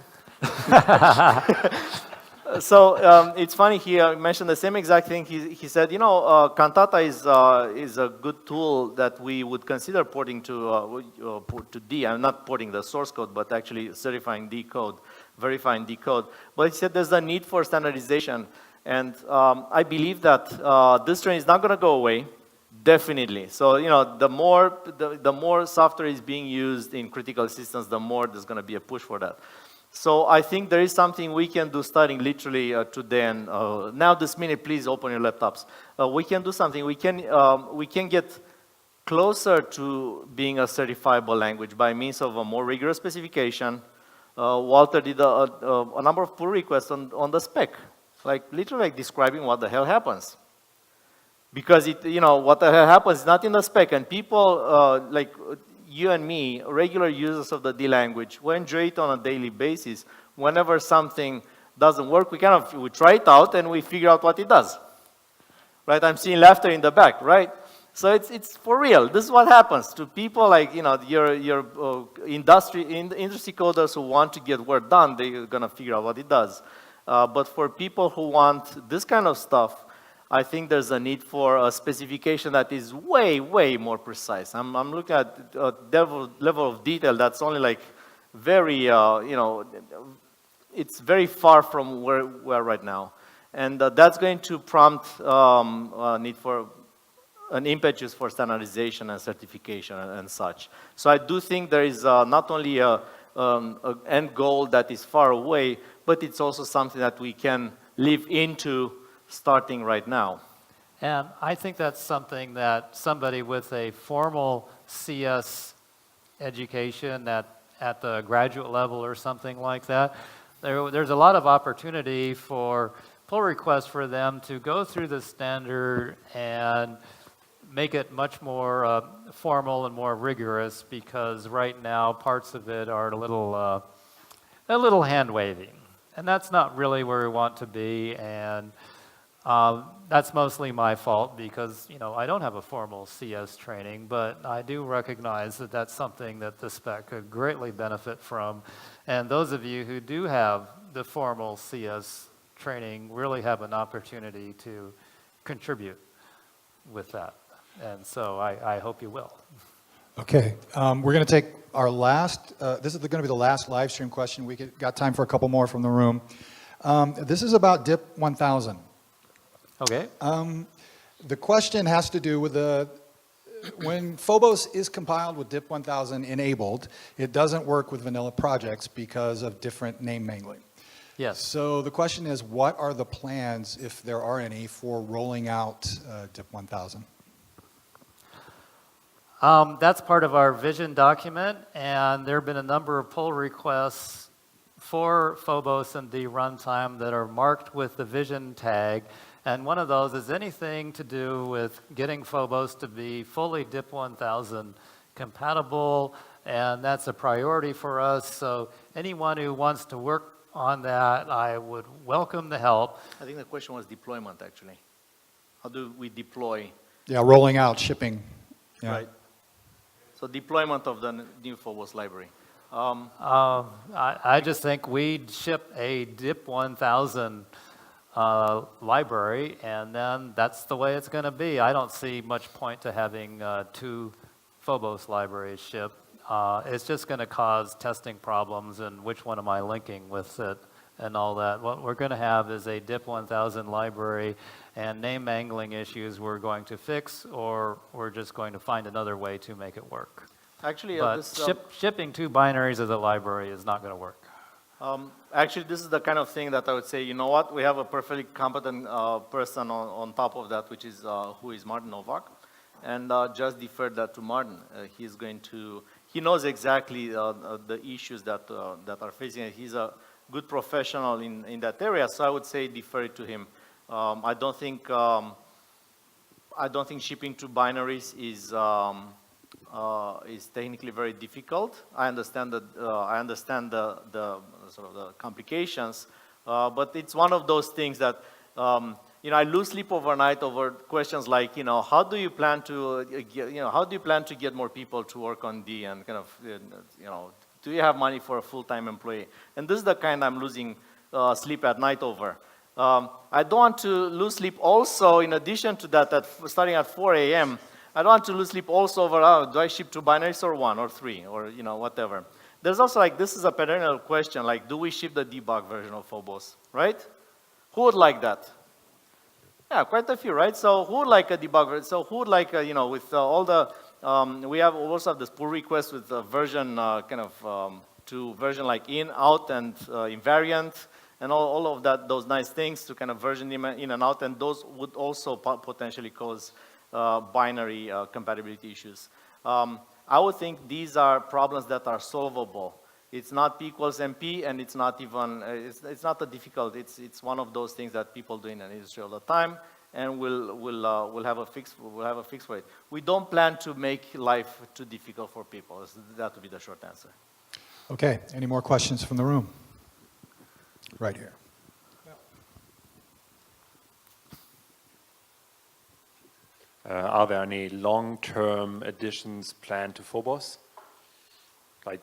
So it's funny, he mentioned the same exact thing. He said, you know, Cantata is a good tool that we would consider porting to D. I'm not porting the source code, but actually certifying D code, verifying D code. But he said there's a need for standardization. And I believe that this trend is not going to go away, definitely. So, you know, the more software is being used in critical systems, the more there's going to be a push for that. So I think there is something we can do starting literally today. And now this minute, please open your laptops. We can do something. We can get closer to being a certifiable language by means of a more rigorous specification. Walter did a number of pull requests on the spec, like literally like describing what the hell happens. Because you know, what the hell happens is not in the spec, and people like you and me, regular users of the D language, we enjoy it on a daily basis. Whenever something doesn't work, we try it out and we figure out what it does. right? I'm seeing laughter in the back, right? So it's for real. This is what happens to people like, your industry coders who want to get work done, they're gonna figure out what it does. But for people who want this kind of stuff, I think there's a need for a specification that is way, way more precise. I'm looking at a level of detail that's only like very, it's very far from where we are right now. And that's going to prompt a need for an impetus for standardization and certification and such. So I do think there is not only an end goal that is far away, but it's also something that we can live into starting right now. And I think that's something that somebody with a formal CS education at the graduate level or something like that, there's a lot of opportunity for pull requests for them to go through the standard and make it much more formal and more rigorous, because right now parts of it are a little hand waving, and that's not really where we want to be. And that's mostly my fault, because I don't have a formal CS training, but I do recognize that that's something that the spec could greatly benefit from. And those of you who do have the formal CS training really have an opportunity to contribute with that. And so I hope you will. Okay, we're going to take our last, this is going to be the last live stream question. We got time for a couple more from the room. This is about DIP 1000. Okay. The question has to do with when Phobos is compiled with DIP 1000 enabled, it doesn't work with vanilla projects because of different name mangling. Yes. So the question is, what are the plans, if there are any, for rolling out DIP 1000? That's part of our vision document, and there have been a number of pull requests for Phobos and D runtime that are marked with the vision tag. And one of those is anything to do with getting Phobos to be fully DIP 1000 compatible, and that's a priority for us. So anyone who wants to work on that, I would welcome the help. I think the question was deployment, actually. How do we deploy? Yeah, rolling out, shipping. Yeah. Right. So deployment of the new Phobos library. I just think we'd ship a DIP 1000 library, and then that's the way it's going to be. I don't see much point to having two Phobos libraries shipped. It's just going to cause testing problems, and which one am I linking with it and all that. What we're going to have is a DIP 1000 library, and name mangling issues we're going to fix, or we're just going to find another way to make it work. Actually, but shipping two binaries of the library is not going to work. Actually, this is the kind of thing that I would say, you know what, we have a perfectly competent person on top of that, which is who is Martin Novak, and just defer that to Martin. He knows exactly the issues that are facing it. He's a good professional in that area, so I would say defer it to him. I don't think shipping two binaries is technically very difficult. I understand that. I understand the sort of the complications, but it's one of those things that I lose sleep overnight over questions like, how do you plan to get more people to work on D, and kind of do you have money for a full-time employee? And this is the kind I'm losing sleep at night over. I don't want to lose sleep also, in addition to that, starting at 4 a.m., I don't want to lose sleep also over, do I ship two binaries or one or three or, whatever. There's also this is a perennial question, do we ship the debug version of Phobos, right? Who would like that? Yeah, quite a few, right? So who would like a debug version? So who would like, with all the, we also have this pull request with the version to version like in, out, and invariant, and all of that, those nice things to kind of version in and out, and those would also potentially cause binary compatibility issues. I would think these are problems that are solvable. It's not P equals MP, and it's not even, it's not a difficult, it's one of those things that people do in an industry all the time, and we'll have a fix for it. We don't plan to make life too difficult for people. That would be the short answer. Okay, any more questions from the room? Right here. Are there any long-term additions planned to Phobos? Like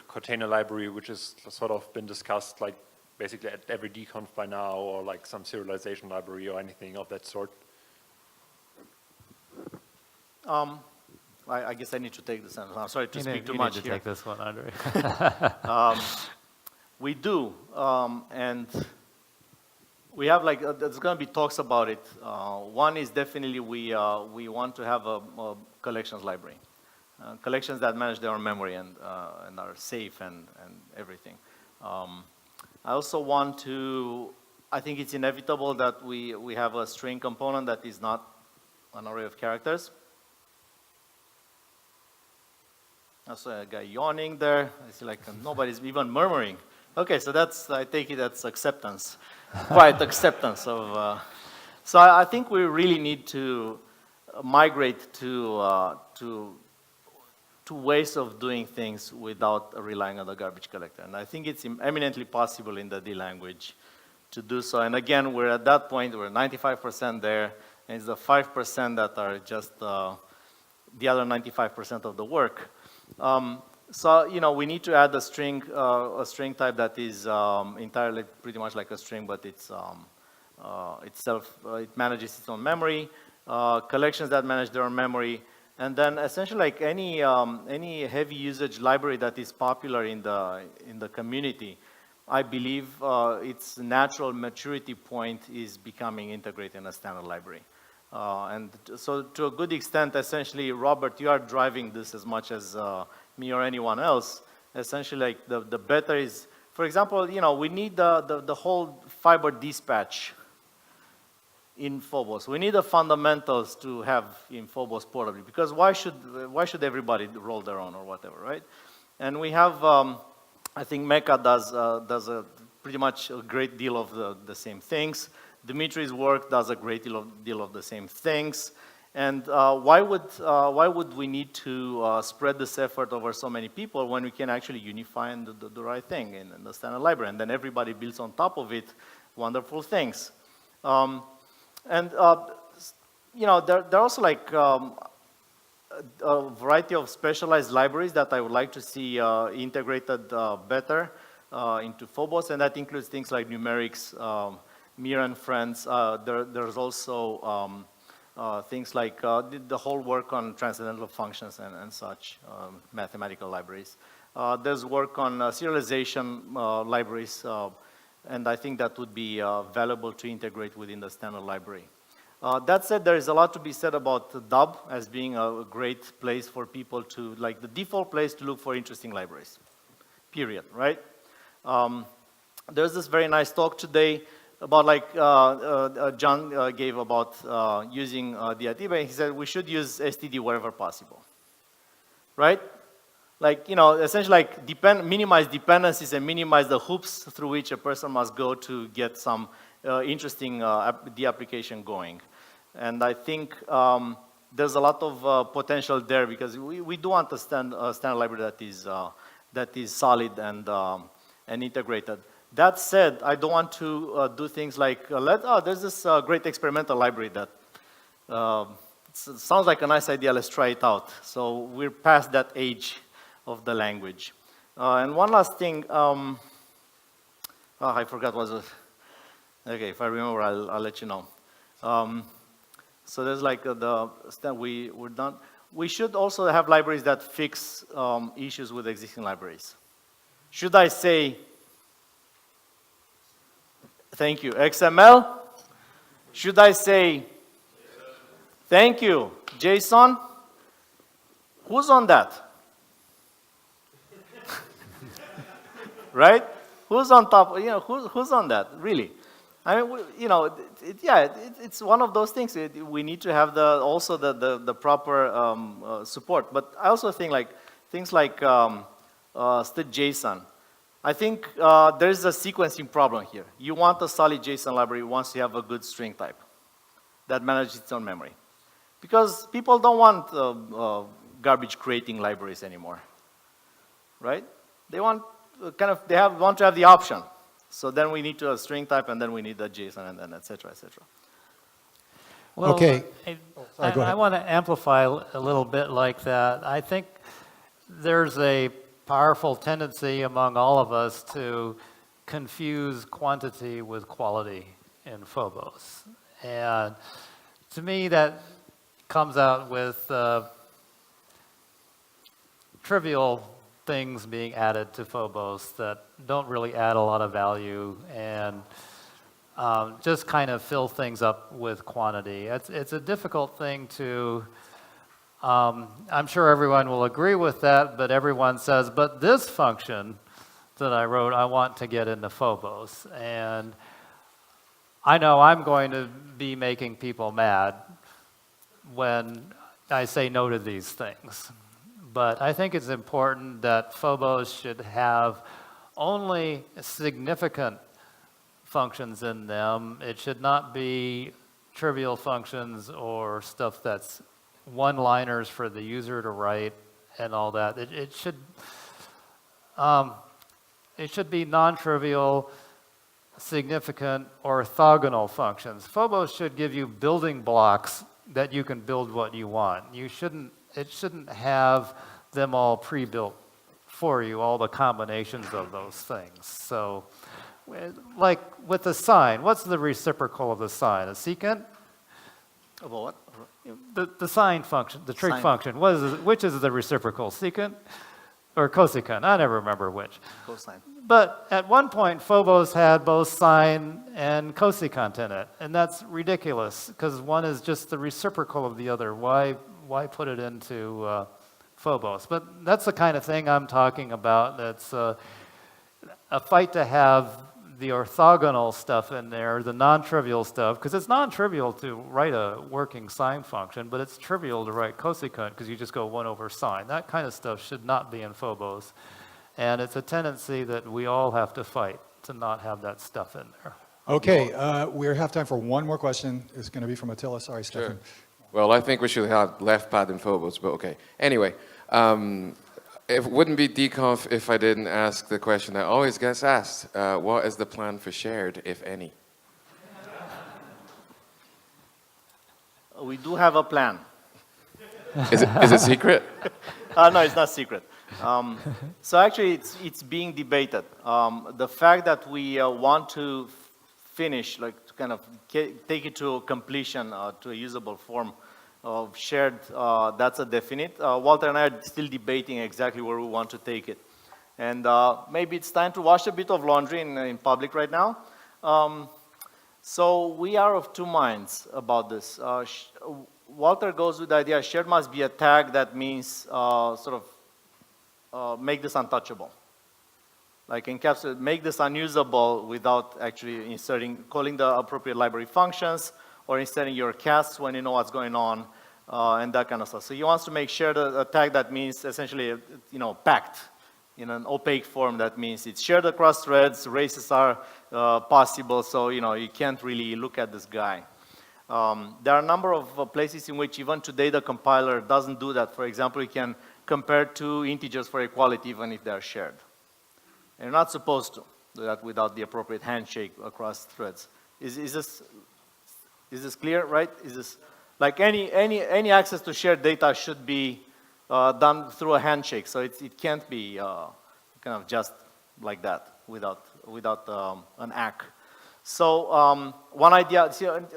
container library, which has sort of been discussed like basically at every DConf by now, or like some serialization library or anything of that sort? I guess I need to take this. I'm sorry to speak too you much need to here. take this one, Andrei. We do, and we have like, there's going to be talks about it. One is definitely we want to have a collections library. Collections that manage their own memory and are safe and everything. I also want to, I think it's inevitable that we have a string component that is not an array of characters. I saw a guy yawning there. I see like nobody's even murmuring. Okay, so that's, I take it that's acceptance. Quiet acceptance of, so I think we really need to migrate to ways of doing things without relying on the garbage collector. And I think it's eminently possible in the D language to do so. And again, we're at that point, we're 95% there, and it's the 5% that are just the other 95% of the work. So, you know, we need to add a string type that is entirely pretty much like a string, but it's it manages its own memory, collections that manage their own memory, and then essentially like any heavy usage library that is popular in the community, I believe its natural maturity point is becoming integrated in a standard library. And so to a good extent, essentially, Robert, you are driving this as much as me or anyone else. Essentially, like the better is, for example, you know, we need the whole fiber dispatch in Phobos. We need the fundamentals to have in Phobos Portably, because why should everybody roll their own or whatever, right? And we have, I think Mecca does a pretty much a great deal of the same things. Dimitri's work does a great deal of the same things. And why would we need to spread this effort over so many people when we can actually unify and do the right thing in the standard library, and then everybody builds on top of it wonderful things. You know, there are also like a variety of specialized libraries that I would like to see integrated better into Phobos, and that includes things like numerics, Mir and friends. There's also things like the whole work on transcendental functions and such, mathematical libraries. There's work on serialization libraries, and I think that would be valuable to integrate within the standard library. That said, there is a lot to be said about Dub as being a great place for people to, like the default place to look for interesting libraries, period, right? There's this very nice talk today about like John gave about using DITB. He said we should use STD wherever possible, right? Like, you know, essentially like minimize dependencies and minimize the hoops through which a person must go to get some interesting D application going. And I think there's a lot of potential there, because we do want a standard library that is solid and integrated. That said, I don't want to do things like, there's this great experimental library that sounds like a nice idea, let's try it out. So we're past that age of the language. And one last thing, I forgot what was it. Okay, if I remember, I'll let you know. So there's like we're done. We should also have libraries that fix issues with existing libraries. Should I say, thank you, XML? Should I say, thank you, JSON? Who's on that? Right? Who's on top? You know, who's on that? Really? I mean, you know, it's one of those things. We need to have also the proper support. But I also think like things like JSON. I think there's a sequencing problem here. You want a solid JSON library once you have a good string type that manages its own memory, because people don't want garbage creating libraries anymore, right? They want want to have the option. So then we need to a string type, and then we need a JSON, and then et cetera, et cetera. Well, Okay. Sorry, go ahead. I want to amplify a little bit like that. I think there's a powerful tendency among all of us to confuse quantity with quality in Phobos. And to me, that comes out with trivial things being added to Phobos that don't really add a lot of value and just kind of fill things up with quantity. It's a difficult thing to, I'm sure everyone will agree with that, but everyone says, but this function that I wrote, I want to get into Phobos. And I know I'm going to be making people mad when I say no to these things. But I think it's important that Phobos should have only significant functions in them. It should not be trivial functions or stuff that's one-liners for the user to write and all that. It should be non-trivial, significant, orthogonal functions. Phobos should give you building blocks that you can build what you want. It shouldn't have them all pre-built for you, all the combinations of those things. So, like with the sign, what's the reciprocal of the sign? A secant? Of what? The sign function, the trig Sign. function. Which is the reciprocal, secant or cosecant? I never remember which. Cosine. But at one point, Phobos had both sine and cosecant in it, and that's ridiculous because one is just the reciprocal of the other. Why put it into Phobos? But that's the kind of thing I'm talking about. That's a fight to have the orthogonal stuff in there, the non-trivial stuff, because it's non-trivial to write a working sine function, but it's trivial to write cosecant because you just go 1 over sine. That kind of stuff should not be in Phobos. And it's a tendency that we all have to fight to not have that stuff in there. Okay, we have time for one more question. It's going to be from Attila. Sorry, Stefan. Well, I think we should have left pad in Phobos, but okay. Anyway, it wouldn't be DConf if I didn't ask the question that always gets asked. What is the plan for shared, if any? We do have a plan. Is it secret? No, it's not secret. So actually, it's being debated. The fact that we want to finish, like to kind of take it to completion, to a usable form of shared, that's a definite. Walter and I are still debating exactly where we want to take it. And maybe it's time to wash a bit of laundry in public right now. So we are of two minds about this. Walter goes with the idea shared must be a tag that means sort of make this untouchable. Like encapsulate, make this unusable without actually calling the appropriate library functions or inserting your casts when you know what's going on and that kind of stuff. So he wants to make shared a tag that means essentially, packed in an opaque form. That means it's shared across threads, races are possible, so, you can't really look at this guy. There are a number of places in which even today the compiler doesn't do that. For example, you can compare two integers for equality even if they are shared. And you're not supposed to do that without the appropriate handshake across threads. Is this clear, right? Is this like any access to shared data should be done through a handshake, so it can't be kind of just like that without an ACK. So one idea,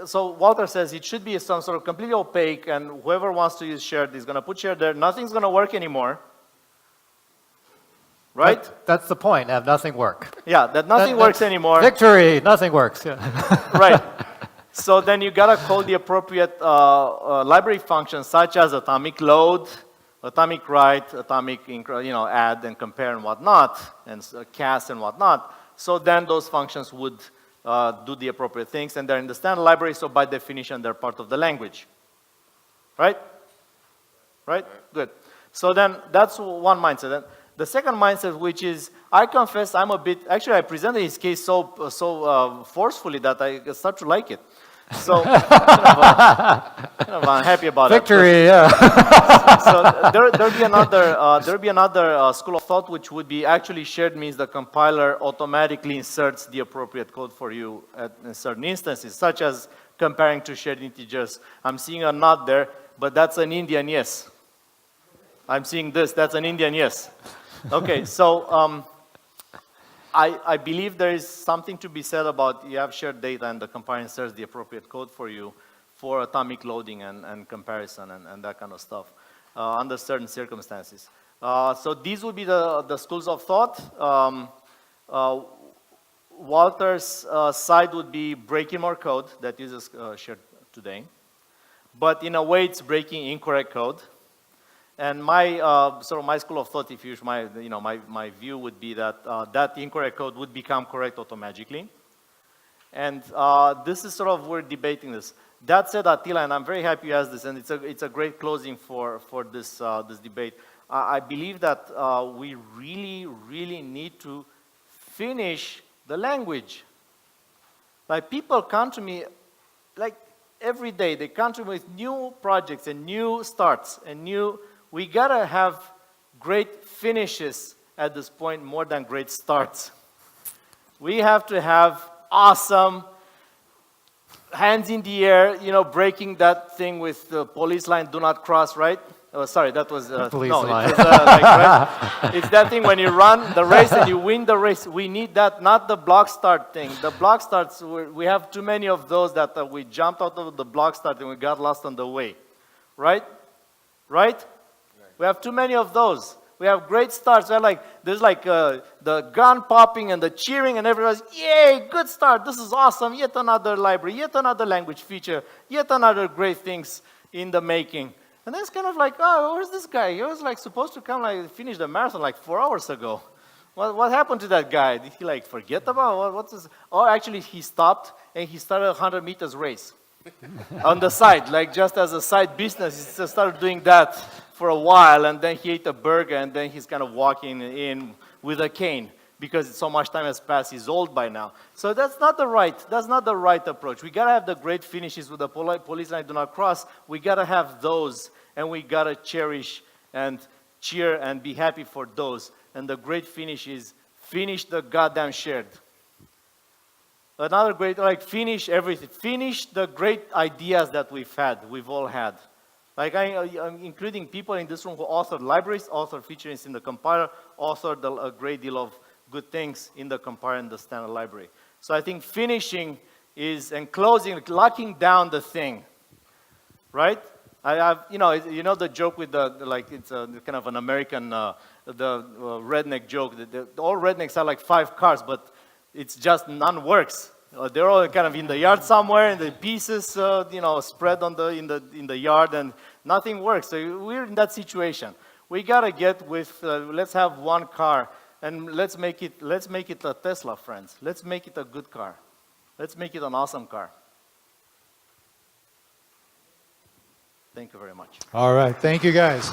so Walter says it should be some sort of completely opaque, and whoever wants to use shared is going to put shared there. Nothing's going to work anymore, right? That's the point. Have nothing work. Yeah, that nothing works anymore. Victory. Nothing works. Yeah. Right. So then you got to call the appropriate library functions such as atomic load, atomic write, atomic add and compare and whatnot, and cast and whatnot. So then those functions would do the appropriate things, and they're in the standard library, so by definition they're part of the language. Right? Right? Good. So then that's one mindset. Then the second mindset, which is, I confess I'm a bit, actually I presented his case so forcefully that I start to like it. So I'm happy about Victory, it. Victory, yeah. So there'll be another school of thought, which would be actually shared means the compiler automatically inserts the appropriate code for you in certain instances, such as comparing to shared integers. I'm seeing a nod there, but that's an Indian yes. I'm seeing this, that's an Indian yes. Okay, so I believe there is something to be said about you have shared data and the compiler inserts the appropriate code for you for atomic loading and comparison and that kind of stuff under certain circumstances. So these would be the schools of thought. Walter's side would be breaking more code that uses shared today. But in a way, it's breaking incorrect code. And my sort of my school of thought, if you use my view would be that that incorrect code would become correct automatically. And this is sort of, we're debating this. That said, Attila, and I'm very happy you asked this, and it's a great closing for this this debate. I believe that we really need to finish the language. Like people come to me, like every day, they come to me with new projects and new starts and new. We gotta have great finishes at this point more than great starts. We have to have awesome hands in the air, breaking that thing with the police line, do not cross, right? Oh, sorry, that was police no, line. it was, right? It's that thing when you run the race and you win the race. We need that, not the block start thing. The block starts, we have too many of those that we jumped out of the block start and we got lost on the way, right? Right? We have too many of those. We have great starts. There's the gun popping and the cheering and everybody's, yay, good start. This is awesome. Yet another library, yet another language feature, yet another great things in the making. And then it's kind of like, oh, where's this guy? He was supposed to come finish the marathon 4 hours ago. What happened to that guy? Did he forget about what's this? Oh, actually he stopped and he started a 100 meters race on the side, just as a side business. He just started doing that for a while, and then he ate a burger, and then he's kind of walking in with a cane because so much time has passed. He's old by now. So that's not the right approach. We gotta have the great finishes with the police line do not cross. We gotta have those, and we gotta cherish and cheer and be happy for those. And the great finish is finish the goddamn shared. Another great, finish everything. Finish the great ideas that we've all had. I'm including people in this room who authored libraries, authored features in the compiler, authored a great deal of good things in the compiler and the standard library. So I think finishing is, and closing, locking down the thing, right? The joke with it's kind of an American, redneck joke. All rednecks have 5 cars, but it's just none works. They're all kind of in the yard somewhere, and the pieces, spread on in the yard, and nothing works. So we're in that situation. We gotta get with. Let's have one car, and let's make it a Tesla, friends. Let's make it a good car. Let's make it an awesome car. Thank you very much. All right, thank you guys.